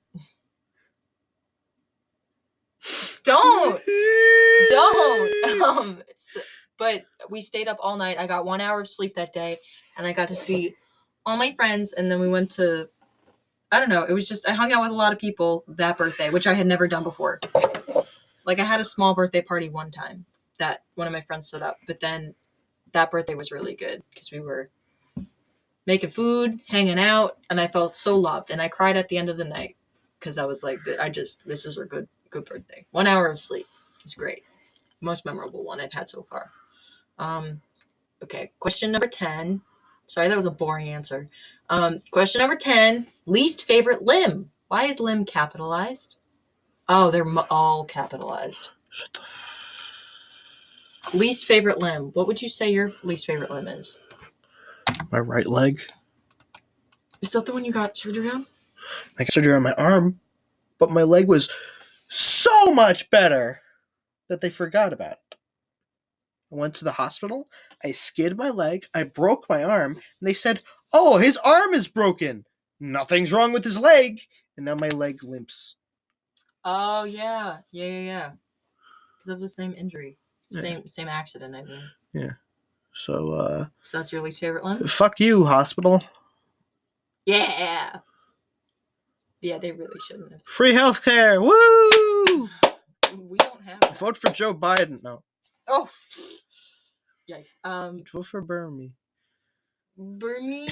Don't. But we stayed up all night. I got 1 hour of sleep that day, and I got to see all my friends. And then we went to, I don't know. It was just, I hung out with a lot of people that birthday, which I had never done before. I had a small birthday party one time that one of my friends stood up, but then that birthday was really good because we were making food, hanging out, and I felt so loved. And I cried at the end of the night because I was this is a good birthday. 1 hour of sleep. It was great. Most memorable one I've had so far. Okay, question number 10. Sorry, that was a boring answer. Question number 10. Least favorite limb. Why is limb capitalized? Oh, they're all capitalized. Shut the Least favorite limb. What would you say your least favorite limb is? My right leg. Is that the one you got surgery on? I got surgery on my arm, but my leg was so much better that they forgot about it. I went to the hospital, I skidded my leg, I broke my arm, and they said, "Oh, his arm is broken. Nothing's wrong with his leg." And now my leg limps. Oh, yeah. Because of the same injury. Same accident, I mean. Yeah. So that's your least favorite limb? Fuck you, hospital. Yeah. Yeah, they really shouldn't have. Free healthcare. Woo! We don't have that. Vote for Joe Biden. No. Oh. Yikes. Vote for Burmy. Burmy.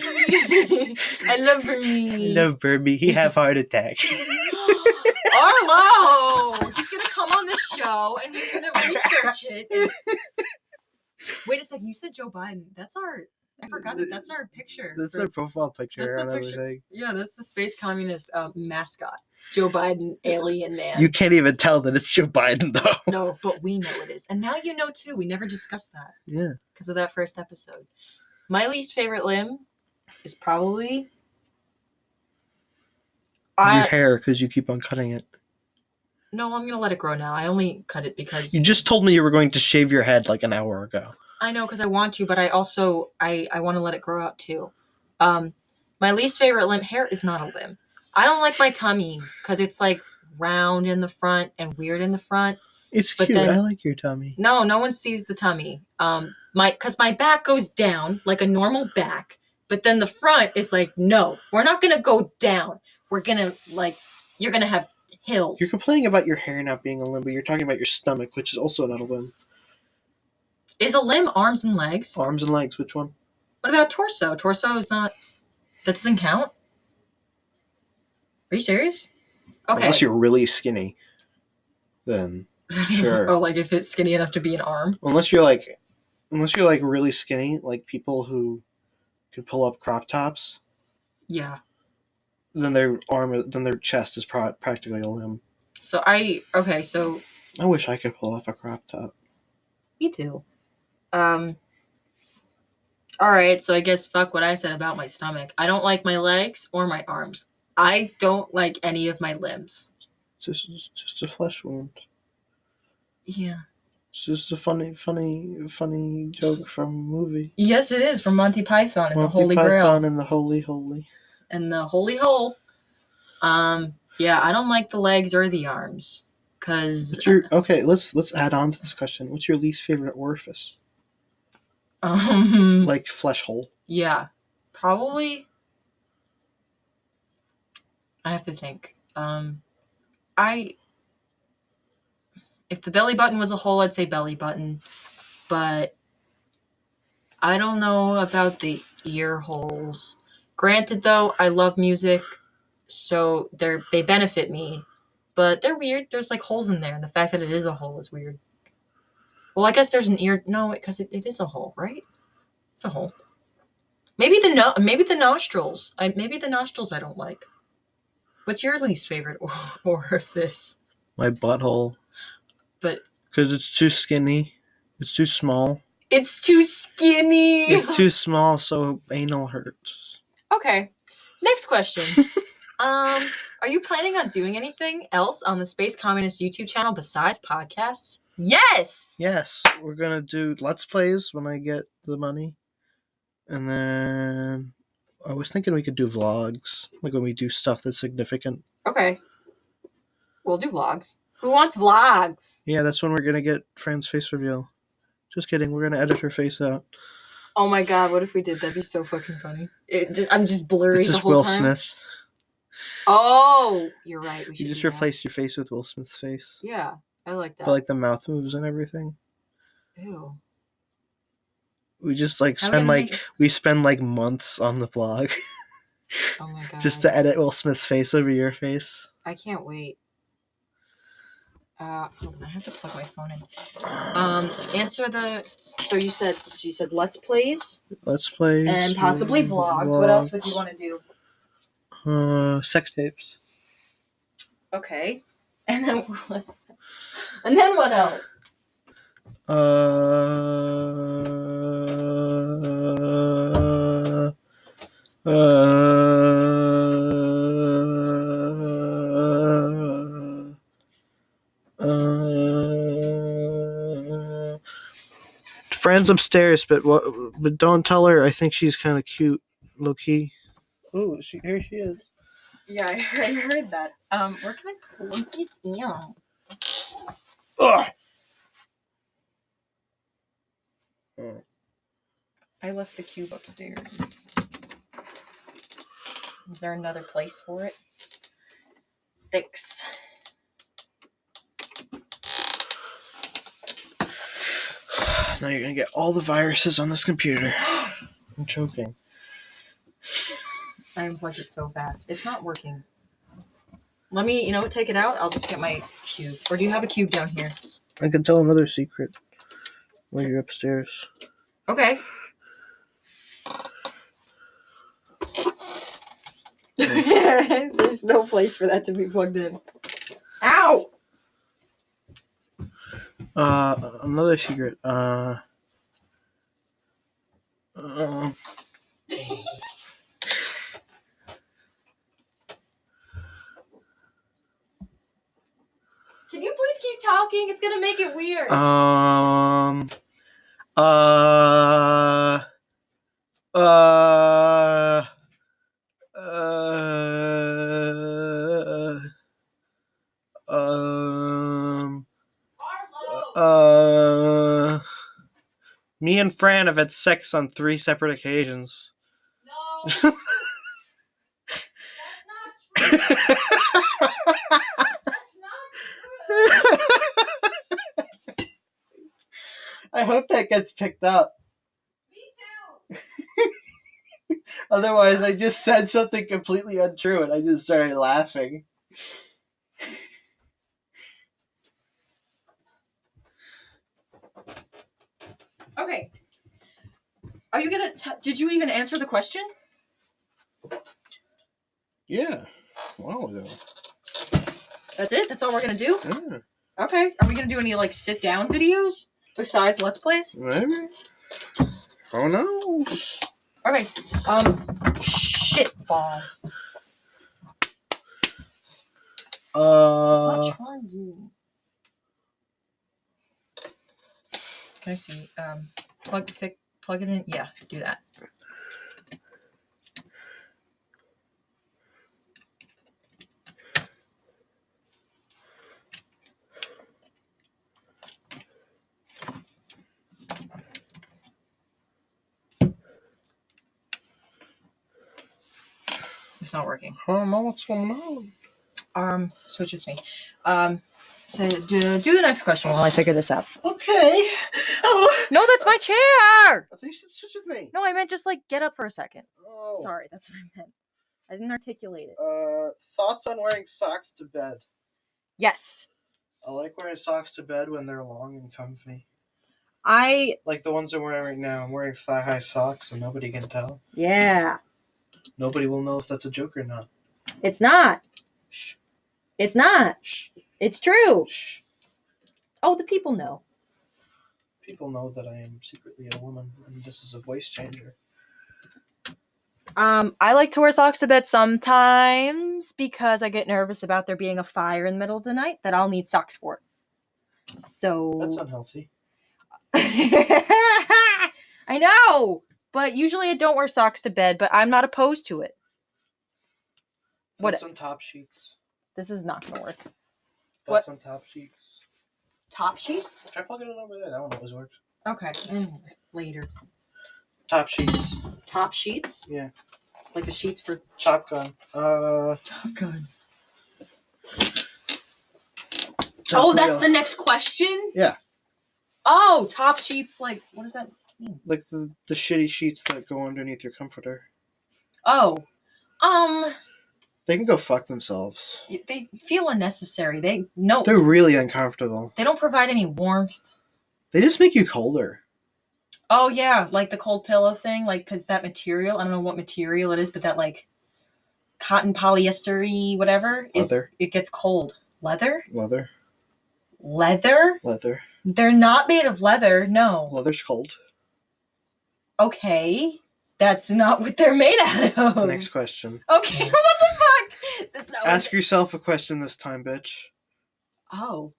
I love Burmy. He have heart attack. Arlo! He's gonna come on the show and he's gonna research it. Wait a second, you said Joe Biden. I forgot that's our picture. That's our profile picture. That's the picture. Yeah, that's the space communist mascot. Joe Biden, alien man. You can't even tell that it's Joe Biden, though. No, but we know it is. And now you know, too. We never discussed that. Yeah. Because of that first episode. My least favorite limb is probably... your hair, because you keep on cutting it. No, I'm going to let it grow now. I only cut it because... You just told me you were going to shave your head an hour ago. I know, because I want to, but I also... I want to let it grow out, too. My least favorite limb... Hair is not a limb. I don't like my tummy, because it's, round in the front and weird in the front. It's cute. I like your tummy. No one sees the tummy. Because my back goes down like a normal back, but then the front is no, we're not going to go down. We're going to, you're going to have hills. You're complaining about your hair not being a limb, but you're talking about your stomach, which is also not a limb. Is a limb arms and legs? Arms and legs, which one? What about torso? Torso is not... That doesn't count? Are you serious? Okay. Unless you're really skinny, then sure. Oh, if it's skinny enough to be an arm? Unless you're really skinny, like people who could pull up crop tops. Yeah. Then their chest is practically a limb. I wish I could pull off a crop top. Me too. Alright, so I guess fuck what I said about my stomach. I don't like my legs or my arms. I don't like any of my limbs. Just a flesh wound. Yeah. It's just a funny joke from a movie. Yes, it is, from Monty Python and the Holy Grail. Monty Python and the Holy Holy. And the Holy Hole. Yeah, I don't like the legs or the arms. Because Okay, let's add on to this question. What's your least favorite orifice? Like flesh hole. Yeah, probably. I have to think. If the belly button was a hole, I'd say belly button. But I don't know about the ear holes. Granted, though, I love music, so they benefit me. But they're weird. There's like holes in there, and the fact that it is a hole is weird. Well, I guess there's an ear. No, because it is a hole, right? It's a hole. Maybe the nostrils. Maybe the nostrils I don't like. What's your least favorite orifice? My butthole. But Because it's too skinny. It's too small. it's too skinny. It's too small, so anal hurts. Okay. Next question. Are you planning on doing anything else on the Space Communist YouTube channel besides podcasts? Yes! Yes, we're gonna do Let's Plays when I get the money. And then I was thinking we could do vlogs. Like when we do stuff that's significant. Okay. We'll do vlogs. Who wants vlogs? Yeah, that's when we're gonna get Fran's face reveal. Just kidding, we're gonna edit her face out. Oh my god, what if we did? That'd be so fucking funny. I'm just blurry It's the just whole Will time. Smith. Oh, you're right. We should You just do replace your face with Will Smith's face. that. Yeah, I like that. But like the mouth moves and everything. Ew. We just like How are we gonna spend like months on the vlog Oh my god. just to edit Will Smith's face over your face. I can't wait. Hold on, I have to plug my phone in. Answer the. So you said let's plays Let's Plays and possibly vlogs. What else would you want to do? Sex tapes. Okay, and then what else? Friends upstairs, but don't tell her. I think she's kind of cute, low key. Oh, here she is. Yeah, I heard that. Where can I plug his ear? Ugh. I left the cube upstairs. Is there another place for it? Thanks. Now you're gonna get all the viruses on this computer. I'm choking. I unplugged it so fast. It's not working. Let me, take it out. I'll just get my cube. Or do you have a cube down here? I can tell another secret while you're upstairs. Okay. There's no place for that to be plugged in. Ow! Another secret. Can you please keep talking? It's gonna make it weird. Me and Fran have had sex on 3 separate occasions. No. That's not true. I hope that gets picked up. Me too. Otherwise, I just said something completely untrue and I just started laughing. Okay. Are you gonna? Did you even answer the question? Yeah, a while ago. That's it. That's all we're gonna do. Yeah. Okay. Are we gonna do any sit down videos besides Let's Plays? Maybe. Oh no. Okay. Shit balls. It's not trying. Can I see? Plug it in. Yeah, do that. It's not working. I don't know what's going on. Switch with me. So do the next question while I figure this out. Okay. Oh. No, that's my chair! I think you should switch with me. No, I meant just, like, get up for a second. Oh. Sorry, that's what I meant. I didn't articulate it. Thoughts on wearing socks to bed? Yes. I like wearing socks to bed when they're long and comfy. I... Like the ones I'm wearing right now. I'm wearing thigh-high socks and nobody can tell. Yeah. Nobody will know if that's a joke or not. It's not. Shh. It's not. Shh. It's true. Shh. Oh, the people know. People know that I am secretly a woman and this is a voice changer. I like to wear socks to bed sometimes because I get nervous about there being a fire in the middle of the night that I'll need socks for. So... That's unhealthy. I know! But usually I don't wear socks to bed, but I'm not opposed to it. Thoughts on top sheets? This is not gonna work. Thoughts on top sheets? Top sheets? Try plugging it over there. That one always works. Okay. Later. Top sheets. Top sheets? Yeah. Like the sheets for... Top Gun. Top Gun. Top that's Wheel. the next question? Yeah. Oh, top sheets, like, what does that mean? Like the shitty sheets that go underneath your comforter. Oh. They can go fuck themselves. They feel unnecessary. They're really uncomfortable. They don't provide any warmth. They just make you colder. Oh, yeah, like the cold pillow thing, like, because that material, I don't know what material it is, but that, like, cotton polyester-y whatever, it gets cold. Leather? Leather? They're not made of leather, no. Leather's cold. Okay. That's not what they're made out of. Next question. Okay, what the fuck? That's not Ask yourself a question this time, bitch. Oh.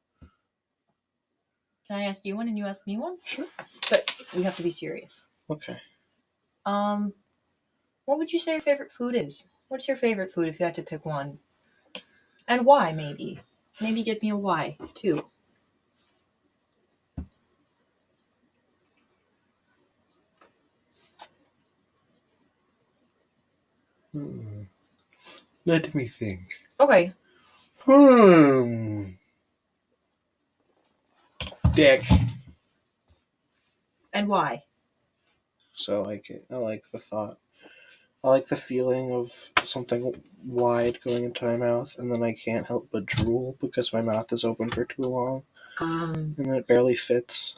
Can I ask you one and you ask me one? Sure. But we have to be serious. Okay. What would you say your favorite food is? What's your favorite food if you had to pick one? And why, maybe? Maybe give me a why, too. Let me think. Okay. Dick. And why? So I like it. I like the thought. I like the feeling of something wide going into my mouth, and then I can't help but drool because my mouth is open for too long. And it barely fits.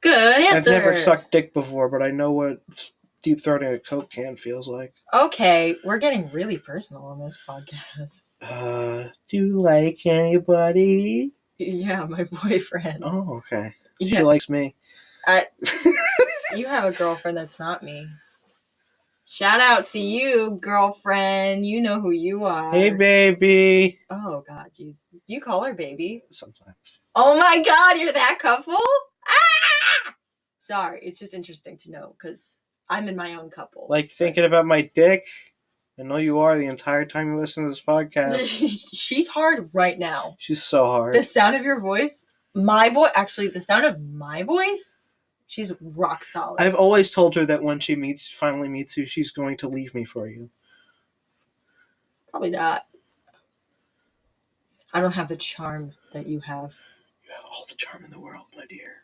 Good answer. I've never sucked dick before, but I know what deep throating a Coke can feels like. Okay, we're getting really personal on this podcast. Do you like anybody? Yeah, my boyfriend. Oh, okay. Yeah. She likes me. You have a girlfriend that's not me. Shout out to you, girlfriend. You know who you are. Hey, baby. Oh, God, jeez. Do you call her baby? Sometimes. Oh, my God, you're that couple? Ah! Sorry, it's just interesting to know, because I'm in my own couple. Like thinking about my dick? I know you are the entire time you listen to this podcast. She's hard right now. She's so hard. The sound of your voice, the sound of my voice, she's rock solid. I've always told her that when she finally meets you, she's going to leave me for you. Probably not. I don't have the charm that you have. You have all the charm in the world, my dear.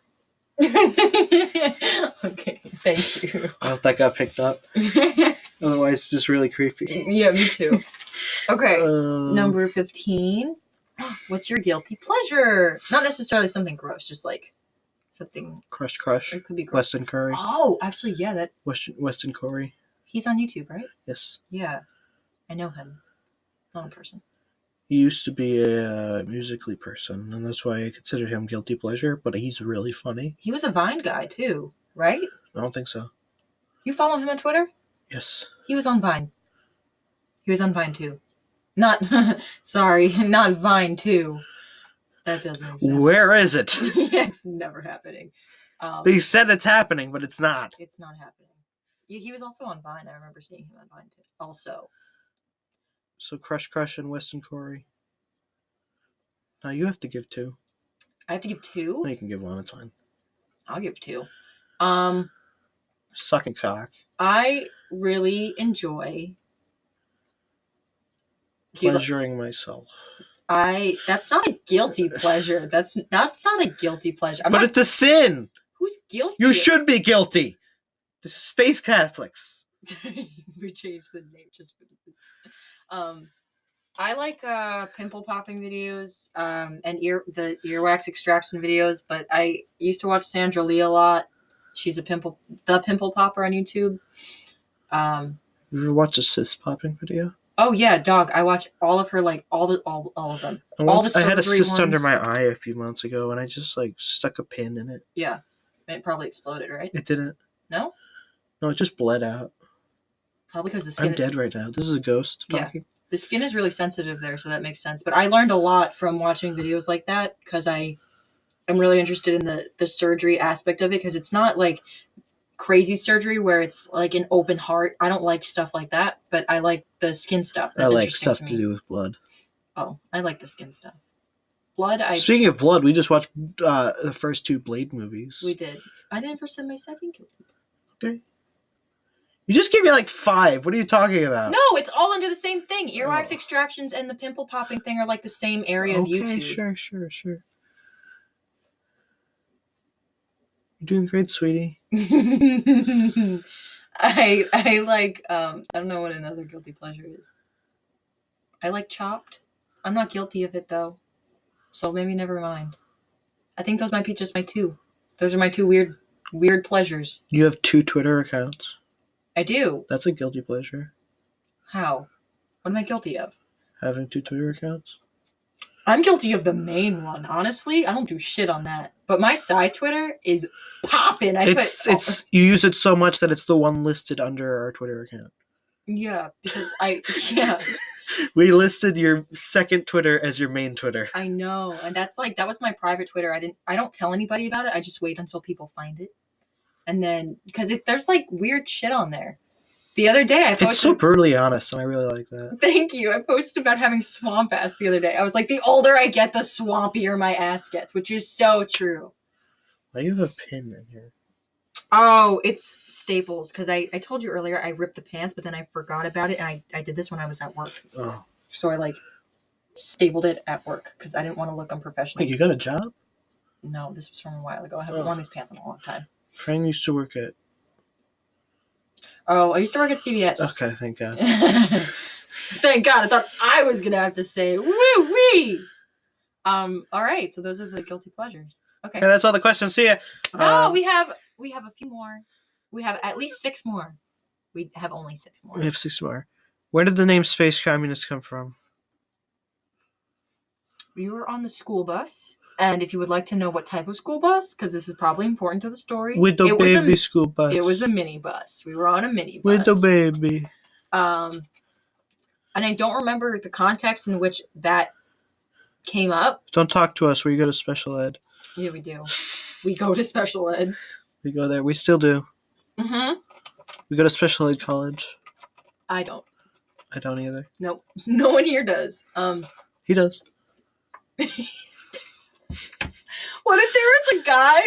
Okay, thank you. I hope that got picked up. Otherwise, it's just really creepy. Yeah, me too. Okay, number 15. What's your guilty pleasure? Not necessarily something gross, just like something... Crush. It could be gross. Weston Curry. Oh, actually, yeah, that... Weston Curry. He's on YouTube, right? Yes. Yeah, I know him. Not in person. He used to be a Musical.ly person, and that's why I consider him guilty pleasure, but he's really funny. He was a Vine guy, too, right? I don't think so. You follow him on Twitter? Yes. He was on Vine. He was on Vine, too. Not... Sorry, not Vine, too. That doesn't make sense. Where is it? Yeah, it's never happening. They said it's happening, but it's not. It's not happening. He was also on Vine. I remember seeing him on Vine, too. Also... So Crush and Weston Corey. Now you have to give 2. I have to give 2? No, you can give 1, it's fine. I'll give 2. Sucking cock. I really enjoy Pleasuring myself. That's not a guilty pleasure. That's not a guilty pleasure. But it's a sin. Who's guilty? You should be guilty. This is Space Catholics. We changed the name just for this. I like pimple popping videos and the earwax extraction videos, but I used to watch Sandra Lee a lot. She's the pimple popper on YouTube. You ever watch a cyst popping video? Oh yeah, dog. I watch all of her, like all of them. I had a cyst under my eye a few months ago, and I just like stuck a pin in it. Yeah, it probably exploded, right? It didn't. No. No, it just bled out. Probably because the skin. I'm dead right now. This is a ghost talking. Yeah, the skin is really sensitive there, so that makes sense. But I learned a lot from watching videos like that because I'm really interested in the surgery aspect of it, because it's not like crazy surgery where it's like an open heart. I don't like stuff like that, but I like the skin stuff. That's I like stuff to do with blood. Oh, I like the skin stuff. Blood. Speaking of blood, we just watched the first 2 Blade movies. We did. I never said my second kill. Okay. You just gave me like 5. What are you talking about? No, it's all under the same thing. Earwax extractions and the pimple popping thing are like the same area of YouTube. Sure. You're doing great, sweetie. I like I don't know what another guilty pleasure is. I like Chopped. I'm not guilty of it though, so maybe never mind. I think those might be just my 2. Those are my 2 weird pleasures. You have 2 Twitter accounts. I do. That's a guilty pleasure. How? What am I guilty of? Having 2 Twitter accounts. I'm guilty of the main one. Honestly, I don't do shit on that. But my side Twitter is popping. You use it so much that it's the one listed under our Twitter account. Yeah, because we listed your second Twitter as your main Twitter. I know, and that was my private Twitter. I don't tell anybody about it. I just wait until people find it, and then because there's like weird shit on there. The other day I posted. It's so brutally honest, and I really like that. Thank you. I posted about having swamp ass the other day. I was like, the older I get, the swampier my ass gets, which is so true. Why do you have a pin in here? Oh, it's staples, because I told you earlier I ripped the pants, but then I forgot about it, and I did this when I was at work. Oh. So I like stapled it at work because I didn't want to look unprofessional. Wait, you got a job? No, this was from a while ago. I haven't worn these pants in a long time. Frank used to work at... Oh, I used to work at CVS. Okay, thank God. Thank God. I thought I was going to have to say, woo-wee! All right, so those are the guilty pleasures. Okay, that's all the questions. See ya. No, we have a few more. We have at least 6 more. We have only 6 more. We have 6 more. Where did the name Space Communist come from? We were on the school bus, and if you would like to know what type of school bus, because this is probably important to the story. With the baby school bus. It was a mini bus. We were on a mini bus. With the baby. And I don't remember the context in which that came up. Don't talk to us where you go to special ed. Yeah, we do. We go to special ed. We go there. We still do. Mm-hmm. We go to special ed college. I don't. I don't either. Nope. No one here does. He does. What if there was a guy?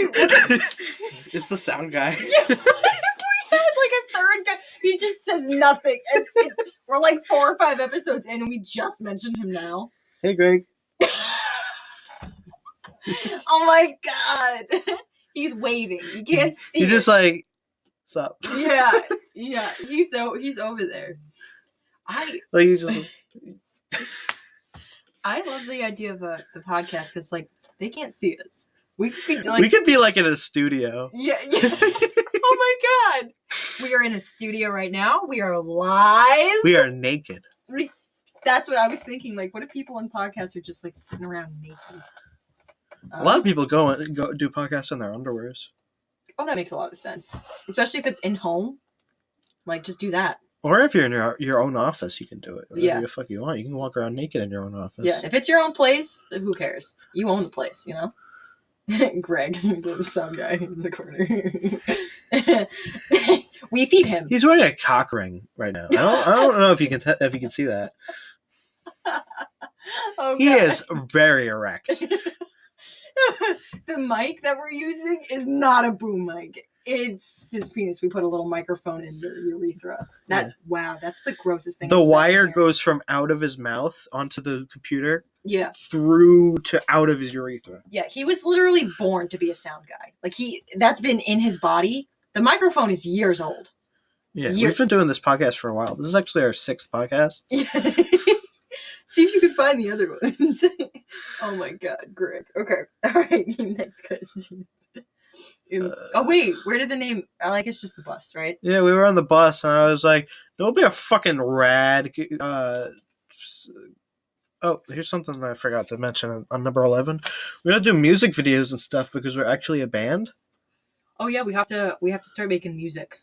It's the sound guy. Yeah, what if we had like a third guy? He just says nothing. And we're like 4 or 5 episodes in, and we just mentioned him now. Hey, Greg. Oh my God. He's waving. You can't see. He's just like, what's up? Yeah. He's over there. He's just. I love the idea of the podcast because like they can't see us. We could be like in a studio. Yeah. Oh my God. We are in a studio right now. We are live. We are naked. That's what I was thinking. Like, what if people in podcasts are just like sitting around naked? A lot of people go do podcasts in their underwears. Oh, that makes a lot of sense. Especially if it's in home. Like, just do that. Or if you're in your own office, you can do it. Whatever the fuck you want. You can walk around naked in your own office. Yeah, if it's your own place, who cares? You own the place, you know? Greg, the sound guy in the corner. We feed him. He's wearing a cock ring right now. I don't know if you can see that. Oh, he is very erect. The mic that we're using is not a boom mic. It's his penis. We put a little microphone in your urethra. Wow. That's the grossest thing. The I've said wire in here. goes from out of his mouth onto the computer Yeah. through to out of his urethra. Yeah. He was literally born to be a sound guy. Like that's been in his body. The microphone is years old. Yeah, Years. we've been doing this podcast for a while. This is actually our 6th podcast. See if you can find the other ones. Oh my God, Greg. Okay. All right. Next question. Oh wait, where did the name? Like it's just the bus, right? Yeah, we were on the bus, and I was like, "There'll be a fucking rad." Oh, here's something that I forgot to mention on number 11. We're gonna do music videos and stuff because we're actually a band. Oh yeah, we have to start making music,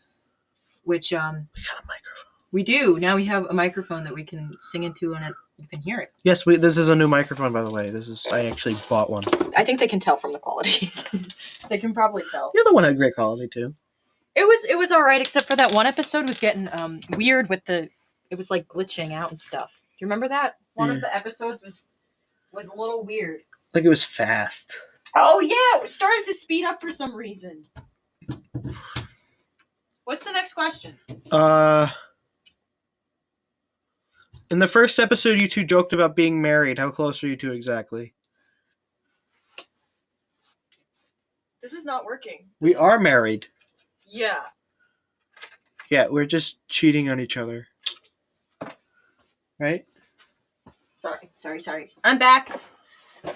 which We got a microphone. we do now. We have a microphone that we can sing into, and you can hear it. Yes, this is a new microphone, by the way. I actually bought one. I think they can tell from the quality. They can probably tell. The other one had great quality too. It was all right, except for that one episode was getting weird with it was like glitching out and stuff. Do you remember that? One of the episodes was a little weird. Like it was fast. Oh yeah, it started to speed up for some reason. What's the next question? In the first episode, you two joked about being married. How close are you two exactly? This is not working. We are married. Yeah. Yeah, we're just cheating on each other. Right? Sorry. I'm back.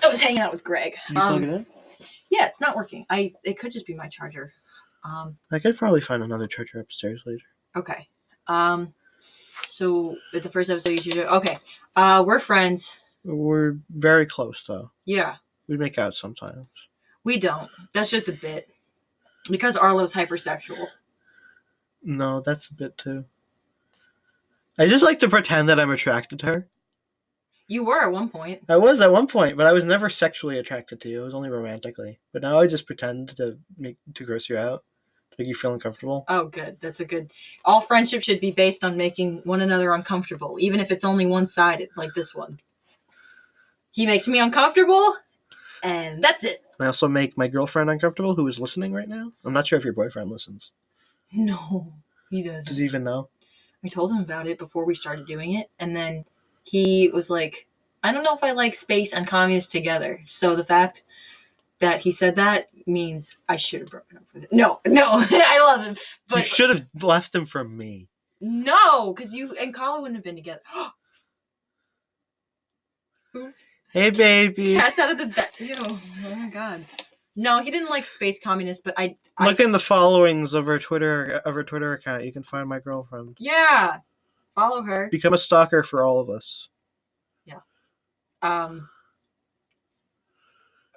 I was hanging out with Greg. Did you plug it in? Yeah, it's not working. It could just be my charger. I could probably find another charger upstairs later. Okay. So at the first episode, you should. Okay. We're friends. We're very close, though. Yeah. We make out sometimes. We don't. That's just a bit. Because Arlo's hypersexual. No, that's a bit too. I just like to pretend that I'm attracted to her. You were at one point. I was at one point, but I was never sexually attracted to you. It was only romantically. But now I just pretend to gross you out, to make you feel uncomfortable. Oh, good. That's a good. All friendship should be based on making one another uncomfortable, even if it's only one-sided, like this one. He makes me uncomfortable, and that's it. I also make my girlfriend uncomfortable, who is listening right now. I'm not sure if your boyfriend listens. No, he doesn't. Does he even know? I told him about it before we started doing it, and then he was like, I don't know if I like space and communists together. So the fact that he said that means I should have broken up with it. No, I love him. But you should have left him for me. No, because you and Carla wouldn't have been together. Oops. Hey, baby. Cat's out of the bed. Ew. Oh my God. No, he didn't like space communists, but I look in the followings of her Twitter account. You can find my girlfriend. Yeah, follow her. Become a stalker for all of us. Yeah.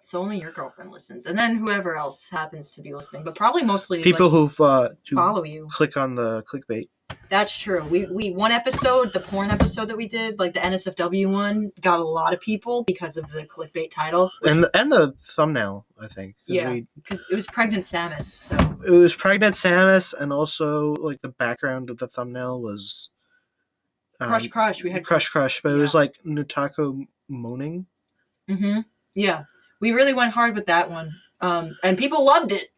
So only your girlfriend listens, and then whoever else happens to be listening, but probably mostly people who follow you. Click on the clickbait. That's true. We one episode, the porn episode that we did, like the NSFW one, got a lot of people because of the clickbait title. And the thumbnail, I think. Yeah, because it was Pregnant Samus. So it was Pregnant Samus, and also like the background of the thumbnail was Crush. We had Crush, but it was like Nutako moaning. Mm-hmm. Yeah, we really went hard with that one, and people loved it.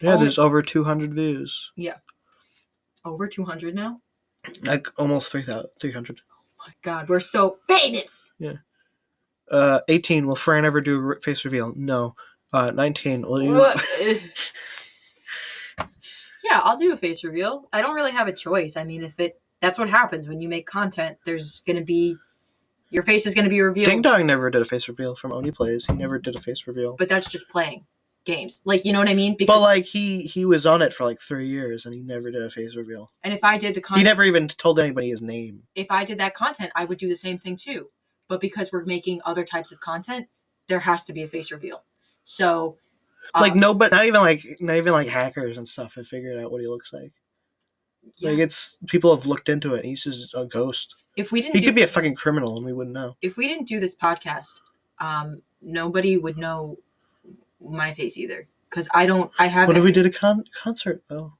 Yeah, there's over 200 views. Yeah. Over 200 now? Like almost 300. Oh my God, we're so famous! Yeah. 18, will Fran ever do a face reveal? No. 19, will you... Yeah, I'll do a face reveal. I don't really have a choice. I mean, that's what happens when you make content. There's going to be... Your face is going to be revealed. Ding Dong never did a face reveal from Oni Plays. He never did a face reveal. But that's just playing games. Like, you know what I mean? Because, but like he was on it for like 3 years and he never did a face reveal. And if I did the content, he never even told anybody his name. If I did that content, I would do the same thing too. But because we're making other types of content, there has to be a face reveal. So like but not even like hackers and stuff have figured out what he looks like. Yeah. Like it's people have looked into it. He's just a ghost. If we didn't, he could be a fucking criminal and we wouldn't know. If we didn't do this podcast, nobody would know my face either, because I haven't. What if we did a concert though?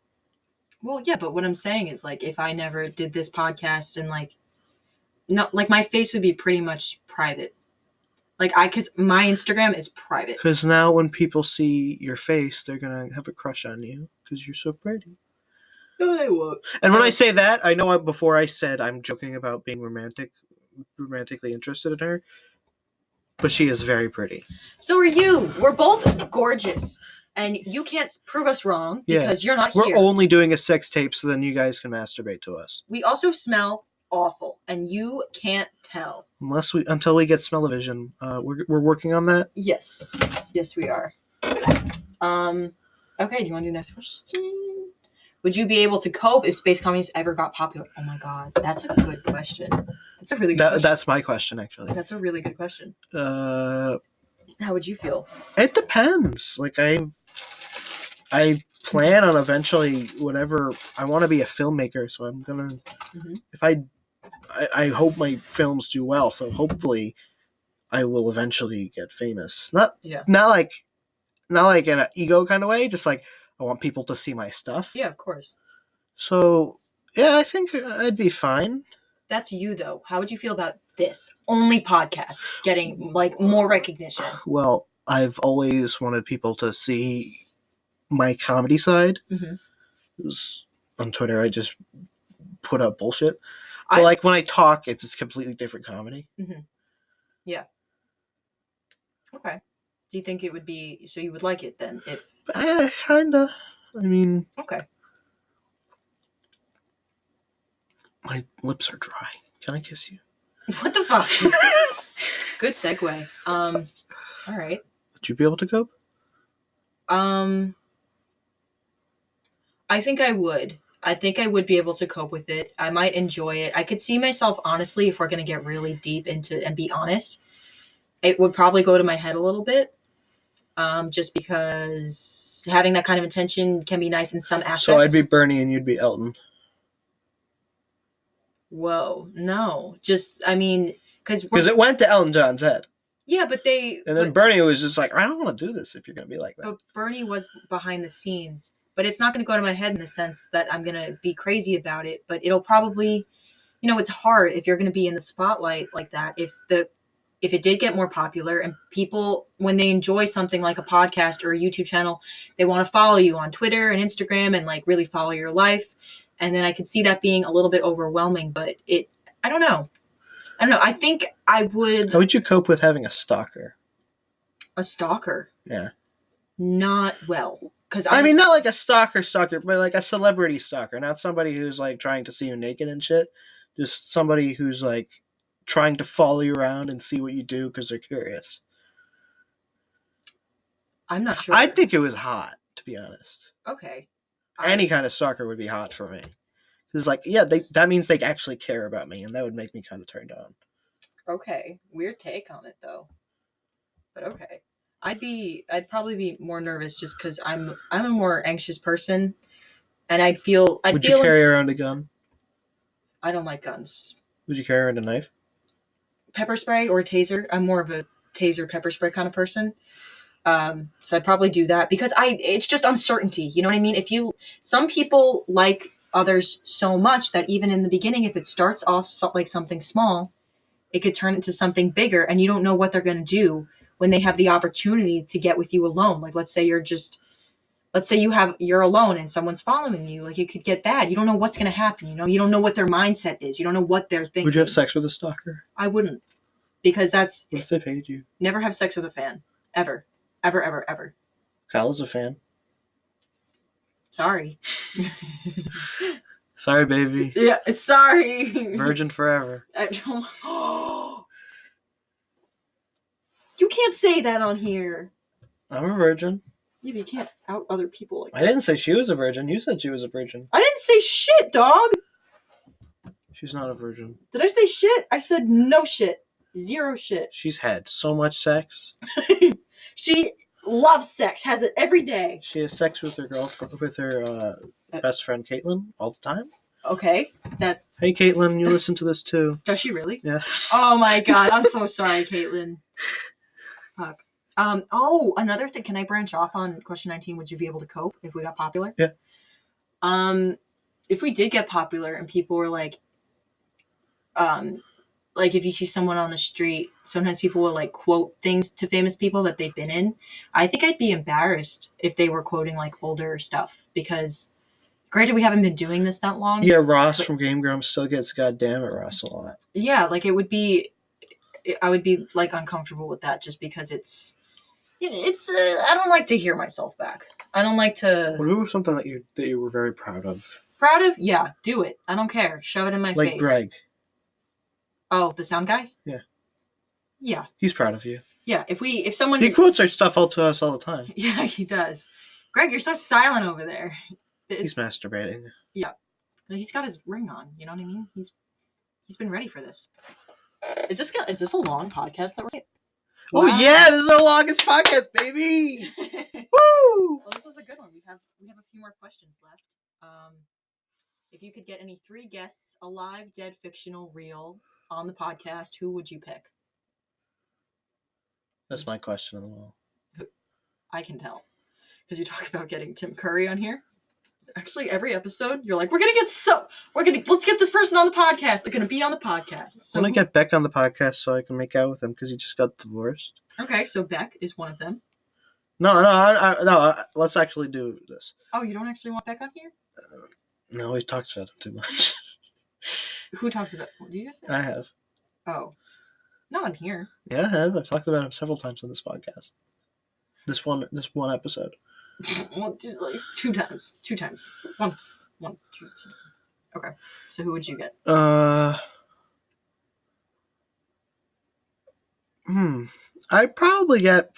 Well, yeah, but what I'm saying is, like, if I never did this podcast and like, no, like my face would be pretty much private. Like, because my Instagram is private. Because now when people see your face, they're going to have a crush on you because you're so pretty. No, they won't. And when I say that, I know before I said I'm joking about being romantically interested in her, but she is very pretty. So are you. We're both gorgeous. And you can't prove us wrong because you're not here. We're only doing a sex tape so then you guys can masturbate to us. We also smell awful, and you can't tell. Until we get smell-o-vision. We're working on that. Yes. Yes, we are. Okay, do you want to do the next question? Would you be able to cope if Space Commies ever got popular? Oh my god, that's a good question. That's a really good question. That's my question, actually. That's a really good question. How would you feel? It depends. Like, I plan on eventually, whatever, I want to be a filmmaker, so I'm gonna, if I hope my films do well, so hopefully I will eventually get famous. Not like in an ego kind of way, just like I want people to see my stuff. Yeah, of course. So, yeah, I think I'd be fine. That's you, though. How would you feel about this only podcast getting, like, more recognition? Well, I've always wanted people to see my comedy side. It was, on Twitter, I just put up bullshit. But, like, when I talk, it's a completely different comedy. Yeah. Okay. Do you think it would be... So you would like it, then, if... Kinda. I mean... Okay. My lips are dry. Can I kiss you? What the fuck? Good segue. All right. Would you be able to cope? I think I would. I think I would be able to cope with it. I might enjoy it. I could see myself, honestly, if we're going to get really deep into and be honest, it would probably go to my head a little bit. Just because having that kind of attention can be nice in some aspects. So I'd be Bernie and you'd be Elton. Whoa, no. Just, I mean, because it went to Elton John's head. Yeah, but then Bernie was just like, I don't want to do this if you're going to be like that. But Bernie was behind the scenes. But it's not going to go to my head in the sense that I'm going to be crazy about it. But it'll probably, it's hard if you're going to be in the spotlight like that. If it did get more popular and people, when they enjoy something like a podcast or a YouTube channel, they want to follow you on Twitter and Instagram and like really follow your life. And then I could see that being a little bit overwhelming, but I don't know. I think I would. How would you cope with having a stalker? A stalker? Yeah. Not well. I mean, not like a stalker, but like a celebrity stalker. Not somebody who's like trying to see you naked and shit. Just somebody who's like trying to follow you around and see what you do because they're curious. I'm not sure. I'd think it was hot, to be honest. Okay. Any kind of stalker would be hot for me. It's like, yeah, that means they actually care about me, and that would make me kind of turned on. Okay. Weird take on it, though. But okay. I'd probably be more nervous just because I'm a more anxious person, and Would you carry around a gun? I don't like guns. Would you carry around a knife? Pepper spray or a taser. I'm more of a taser pepper spray kind of person. So I'd probably do that because it's just uncertainty. You know what I mean? Some people like others so much that even in the beginning, if it starts off like something small, it could turn into something bigger, and you don't know what they're going to do when they have the opportunity to get with you alone. Like, let's say you're alone and someone's following you. Like, it could get bad. You don't know what's going to happen. You don't know what their mindset is. You don't know what they're thinking. Would you have sex with a stalker? I wouldn't, because that's... What if they paid you? Never have sex with a fan. Ever. Ever, ever, ever. Kyle is a fan. Sorry. Sorry, baby. Yeah, sorry. Virgin forever. You can't say that on here. I'm a virgin. Yeah, but you can't out other people like that. I didn't say she was a virgin. You said she was a virgin. I didn't say shit, dog. She's not a virgin. Did I say shit? I said no shit. Zero shit. She's had so much sex. She loves sex. Has it every day. She has sex with her girlfriend, with her best friend Caitlin all the time. Okay, Hey, Caitlin, you listen to this too. Does she really? Yes. Oh my god, I'm so sorry, Caitlin. Fuck. Another thing. Can I branch off on question 19? Would you be able to cope if we got popular? Yeah. If we did get popular and people were like like if you see someone on the street, sometimes people will like quote things to famous people that they've been in. I think I'd be embarrassed if they were quoting like older stuff because granted we haven't been doing this that long. Yeah, Ross from Game Grumps still gets goddamn it Ross a lot. Yeah, like I would be like uncomfortable with that just because it's I don't like to hear myself back. I don't like to. What was something that you were very proud of? Proud of? Yeah, do it. I don't care. Shove it in my face. Like Greg. Oh, the sound guy? Yeah. Yeah. He's proud of you. Yeah, if someone... He quotes our stuff all to us all the time. Yeah, he does. Greg, you're so silent over there. He's masturbating. Yeah. He's got his ring on, you know what I mean? He's been ready for this. Is this a long podcast that we're... Wow. Oh yeah, this is our longest podcast, baby! Woo! Well, this was a good one. We have a few more questions left. If you could get any 3 guests, alive, dead, fictional, real, on the podcast, who would you pick? That's my question on the wall. I can tell. Because you talk about getting Tim Curry on here. Actually, every episode, you're like, let's get this person on the podcast. They're going to be on the podcast. So I want to get Beck on the podcast so I can make out with him because he just got divorced. Okay, so Beck is one of them. No, let's actually do this. Oh, you don't actually want Beck on here? No, we talked about him too much. Who talks about... What did you just say? I have. Oh. Not on here. Yeah, I have. I've talked about him several times on this podcast. This one episode. Well, just like 2 times. 2 times. Once. 1, 2. Okay. So who would you get? I'd probably get...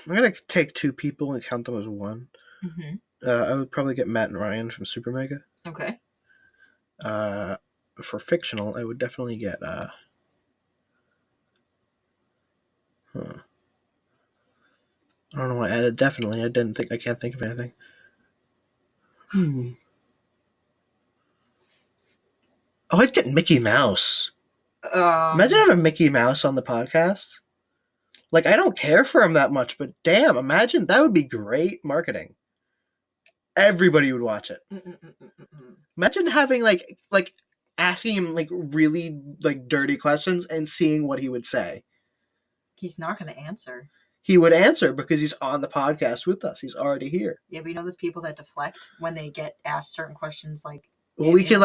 I'm going to take 2 people and count them as one. Mm-hmm. I would probably get Matt and Ryan from Super Mega. Okay. For fictional, I would definitely get... I don't know why I added definitely. I can't think of anything. Oh, I'd get Mickey Mouse. Imagine having Mickey Mouse on the podcast. Like, I don't care for him that much, but damn, imagine that would be great marketing. Everybody would watch it. Imagine having like asking him like really like dirty questions and seeing what he would say. He's not going to answer. He would answer because he's on the podcast with us. He's already here. Yeah, but you know those people that deflect when they get asked certain questions like... Well, we could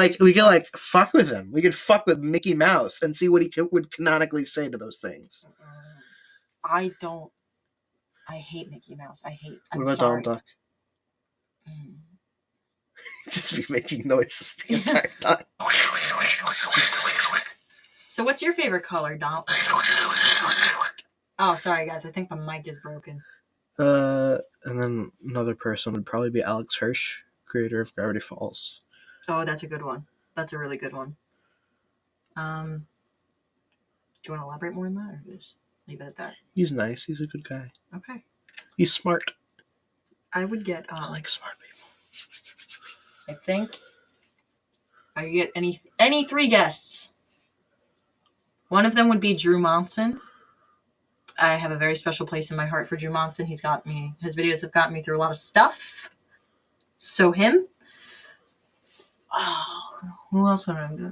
fuck with him. We could fuck with Mickey Mouse and see what he would canonically say to those things. I hate Mickey Mouse. What about Donald Duck? Just be making noises the entire time. So what's your favorite color, Donald? Oh, sorry guys. I think the mic is broken. And then another person would probably be Alex Hirsch, creator of Gravity Falls. Oh, that's a good one. That's a really good one. Do you want to elaborate more on that, or just leave it at that? He's nice. He's a good guy. Okay. He's smart. I would get... I like smart people. I think I could get any 3 guests. One of them would be Drew Monson. I have a very special place in my heart for Drew Monson. His videos have gotten me through a lot of stuff. So him. Oh, who else would I get?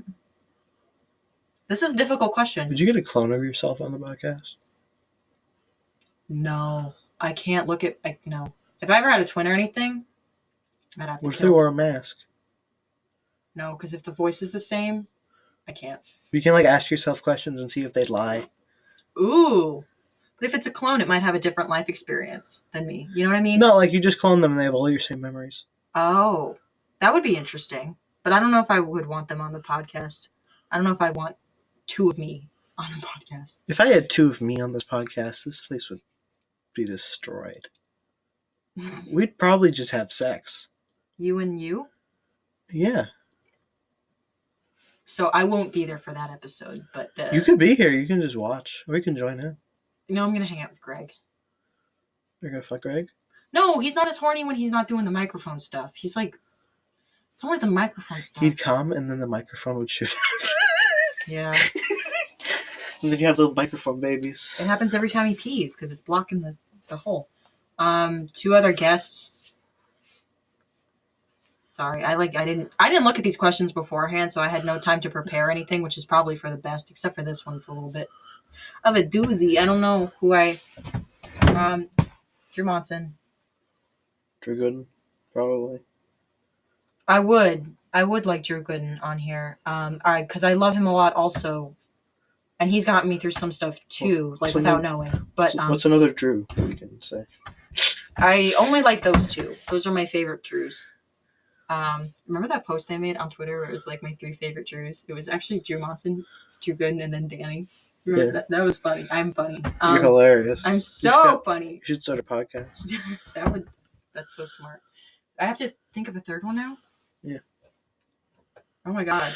This is a difficult question. Would you get a clone of yourself on the podcast? No. I can't look at... no. If I ever had a twin or anything, I'd have to What if they wore a mask? No, because if the voice is the same, I can't. You can like ask yourself questions and see if they'd lie. Ooh. But if it's a clone, it might have a different life experience than me. You know what I mean? No, like you just clone them and they have all your same memories. Oh. That would be interesting. But I don't know if I would want them on the podcast. I don't know if I want 2 of me on the podcast. If I had 2 of me on this podcast, this place would be destroyed. We'd probably just have sex. You and you? Yeah. So I won't be there for that episode, but... You could be here. You can just watch. Or you can join in. No, I'm going to hang out with Greg. You're going to fuck Greg? No, he's not as horny when he's not doing the microphone stuff. He's like... It's only the microphone stuff. He'd come and then the microphone would shoot. Yeah. And then you have little microphone babies. It happens every time he pees because it's blocking the hole. 2 other guests. Sorry, I didn't look at these questions beforehand, so I had no time to prepare anything, which is probably for the best. Except for this one, it's a little bit of a doozy. I don't know who Drew Monson. Drew Gooden, probably. I would like Drew Gooden on here. Because I love him a lot also, and he's gotten me through some stuff too, without knowing. But what's another Drew you can say? I only like those two. Those are my favorite Drews. Remember that post I made on Twitter where it was like my 3 favorite Drews? It was actually Drew Monson, Drew Gooden, and then Danny. That was funny. I'm funny. You're hilarious. I'm so funny. You should start a podcast. That's so smart. I have to think of a third one now? Yeah. Oh my god.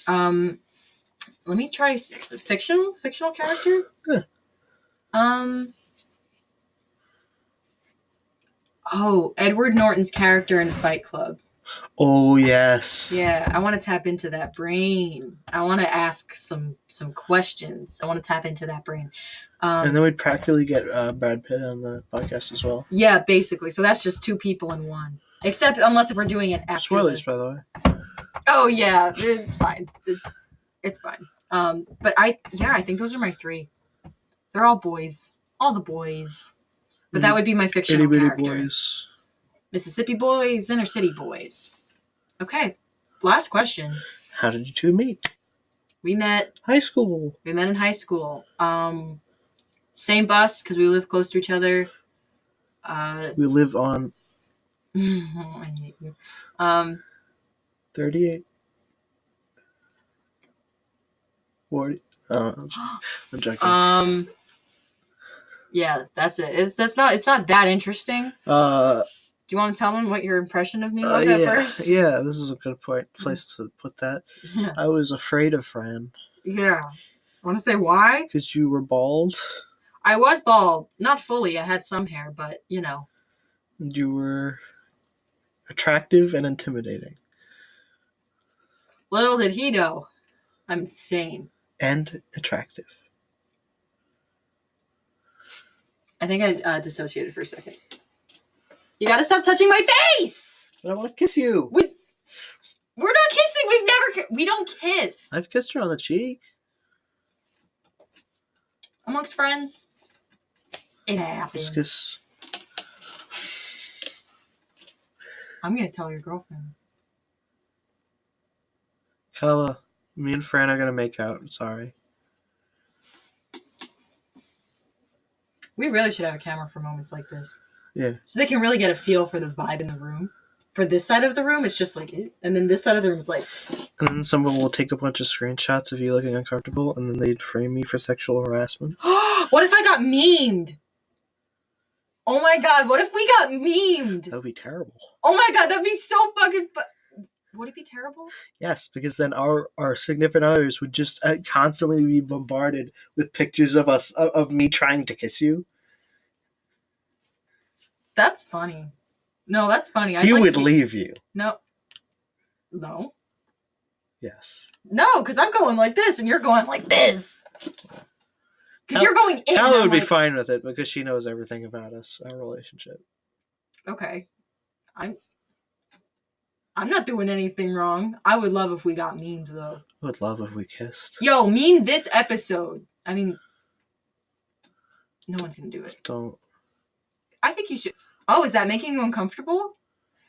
Let me try fictional character. Yeah. Oh, Edward Norton's character in Fight Club. Oh yes. Yeah, I want to tap into that brain. I want to ask some questions. I want to tap into that brain. And then we'd practically get Brad Pitt on the podcast as well. Yeah, basically. So that's just 2 people in one. Except unless if we're doing it after. Spoilers, by the way. Oh yeah, it's fine. It's fine. But I think those are my 3. They're all boys. All the boys. But that would be my fictional character. Boys. Mississippi boys, inner city boys. Okay. Last question. How did you 2 meet? We met high school. We met in high school. Same bus because we live close to each other. We live on I hate you. 38. 40. I'm joking. Yeah, that's it. It's not that interesting. Do you want to tell them what your impression of me was at first? Yeah, this is a good place to put that. Yeah. I was afraid of Fran. Yeah. Want to say why? Because you were bald. I was bald. Not fully. I had some hair, but, And you were attractive and intimidating. Little did he know. I'm insane. And attractive. I think I dissociated for a second. You gotta stop touching my face! I want to kiss you. We're not kissing. We don't kiss. I've kissed her on the cheek. Amongst friends, it happens. Kiss. I'm gonna tell your girlfriend. Kala, me and Fran are gonna make out. I'm sorry. We really should have a camera for moments like this. Yeah. So they can really get a feel for the vibe in the room. For this side of the room, it's just like it. And then this side of the room is like... And then someone will take a bunch of screenshots of you looking uncomfortable, and then they'd frame me for sexual harassment. What if I got memed? Oh my god, what if we got memed? That would be terrible. Oh my god, that'd be so fucking... Would it be terrible? Yes, because then our significant others would just constantly be bombarded with pictures of us, of me trying to kiss you. That's funny. No, that's funny. He would leave you. No. Yes. No, because I'm going like this and you're going like this. Because you're going in. Ella would be fine with it because she knows everything about us, our relationship. Okay. I'm not doing anything wrong. I would love if we got memed, though. I would love if we kissed. Yo, meme this episode. I mean, no one's going to do it. Don't. I think you should. Oh, is that making you uncomfortable?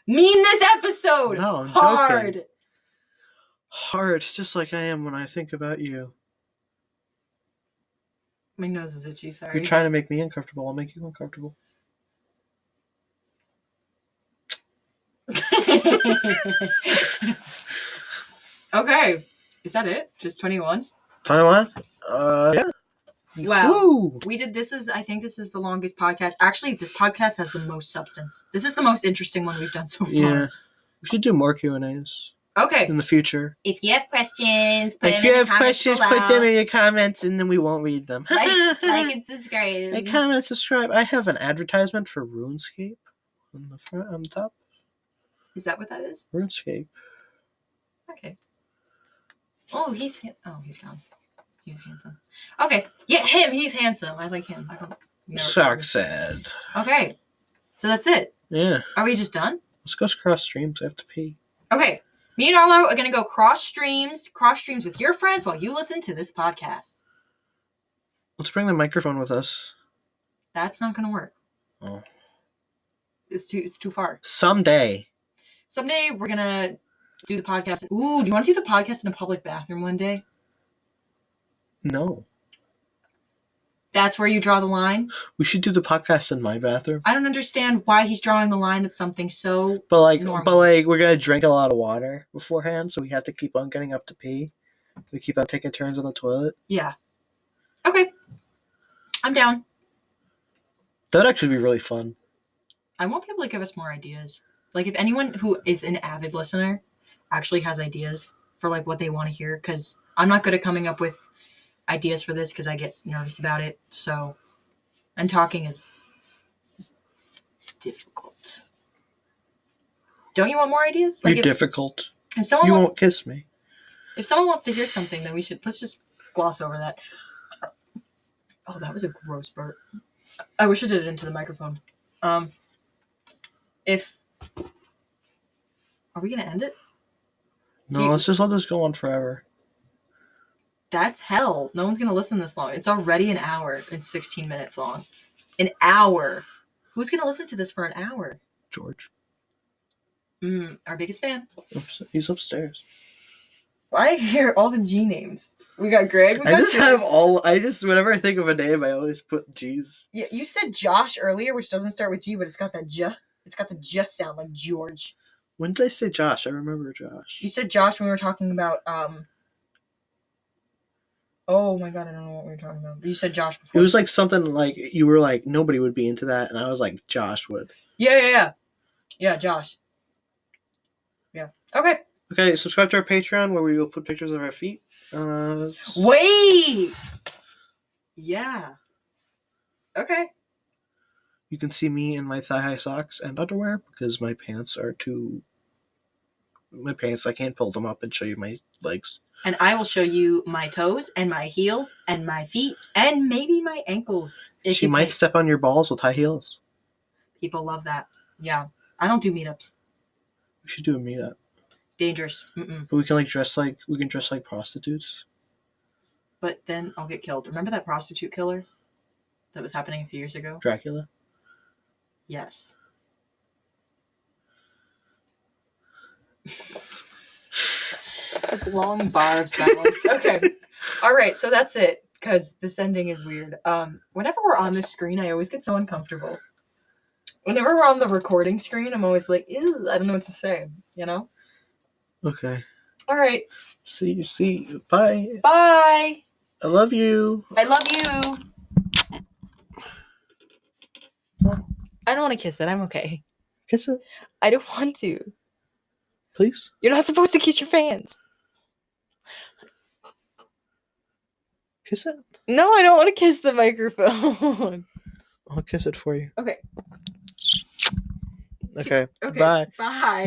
Meme this episode. No, I'm hard. Joking. Hard, just like I am when I think about you. My nose is itchy, sorry. You're trying to make me uncomfortable. I'll make you uncomfortable. Okay. Is that it? Just 21? 21? Yeah. Wow. Woo! I think this is the longest podcast. Actually, this podcast has the most substance. This is the most interesting one we've done so far. Yeah. We should do more Q&As. Okay. In the future. If you have questions, put them in your comments and then we won't read them. like and subscribe. Like, comment, subscribe. I have an advertisement for RuneScape on the front, on the top. Is that what that is? RuneScape. Okay. Oh, he's gone. He's handsome. Okay. Yeah, him. He's handsome. I like him. I don't know. Sad. Okay. So that's it. Yeah. Are we just done? Let's go cross streams. I have to pee. Okay. Me and Arlo are going to go cross streams with your friends while you listen to this podcast. Let's bring the microphone with us. That's not going to work. Oh. It's too far. Someday we're going to do the podcast. Ooh, do you want to do the podcast in a public bathroom one day? No. That's where you draw the line? We should do the podcast in my bathroom. I don't understand why he's drawing the line at something so normal. But we're going to drink a lot of water beforehand, so we have to keep on getting up to pee. We keep on taking turns on the toilet. Yeah. Okay. I'm down. That would actually be really fun. I want people to give us more ideas. Like, if anyone who is an avid listener actually has ideas for, like, what they want to hear, because I'm not good at coming up with ideas for this because I get nervous about it. So, and talking is difficult. Don't you want more ideas? Like, you're difficult. If someone won't kiss me. If someone wants to hear something, then let's just gloss over that. Oh, that was a gross burp. I wish I did it into the microphone. Are we gonna end it? No, let's just let this go on forever. That's hell. No one's gonna listen this long. It's already an hour and 16 minutes long. An hour. Who's gonna listen to this for an hour? George. Our biggest fan. He's upstairs. Why I hear all the G names? We got Greg. Whenever I think of a name, I always put G's. Yeah, you said Josh earlier, which doesn't start with G, but it's got that J. It's got the just sound like George. When did I say Josh? I remember Josh. You said Josh when we were talking about, oh my god, I don't know what we were talking about. But you said Josh before. It was like something like, you were like, nobody would be into that, and I was like, Josh would. Yeah, Josh. Yeah. Okay, subscribe to our Patreon where we will put pictures of our feet. Wait! Yeah. Okay. You can see me in my thigh-high socks and underwear because my pants are too... I can't pull them up and show you my legs. And I will show you my toes and my heels and my feet and maybe my ankles. She might step on your balls with high heels. People love that. Yeah. I don't do meetups. We should do a meetup. Dangerous. But we can dress like prostitutes. But then I'll get killed. Remember that prostitute killer that was happening a few years ago? Dracula? Yes. This long bar of silence. Okay. All right. So that's it. Because this ending is weird. Whenever we're on this screen, I always get so uncomfortable. Whenever we're on the recording screen, I'm always like, ew, I don't know what to say. You know? Okay. All right. See you. Bye. Bye. I love you. I love you. I don't want to kiss it. I'm okay. Kiss it. I don't want to. Please? You're not supposed to kiss your fans. Kiss it? No, I don't want to kiss the microphone. I'll kiss it for you. Okay. Okay. Okay. Bye. Bye.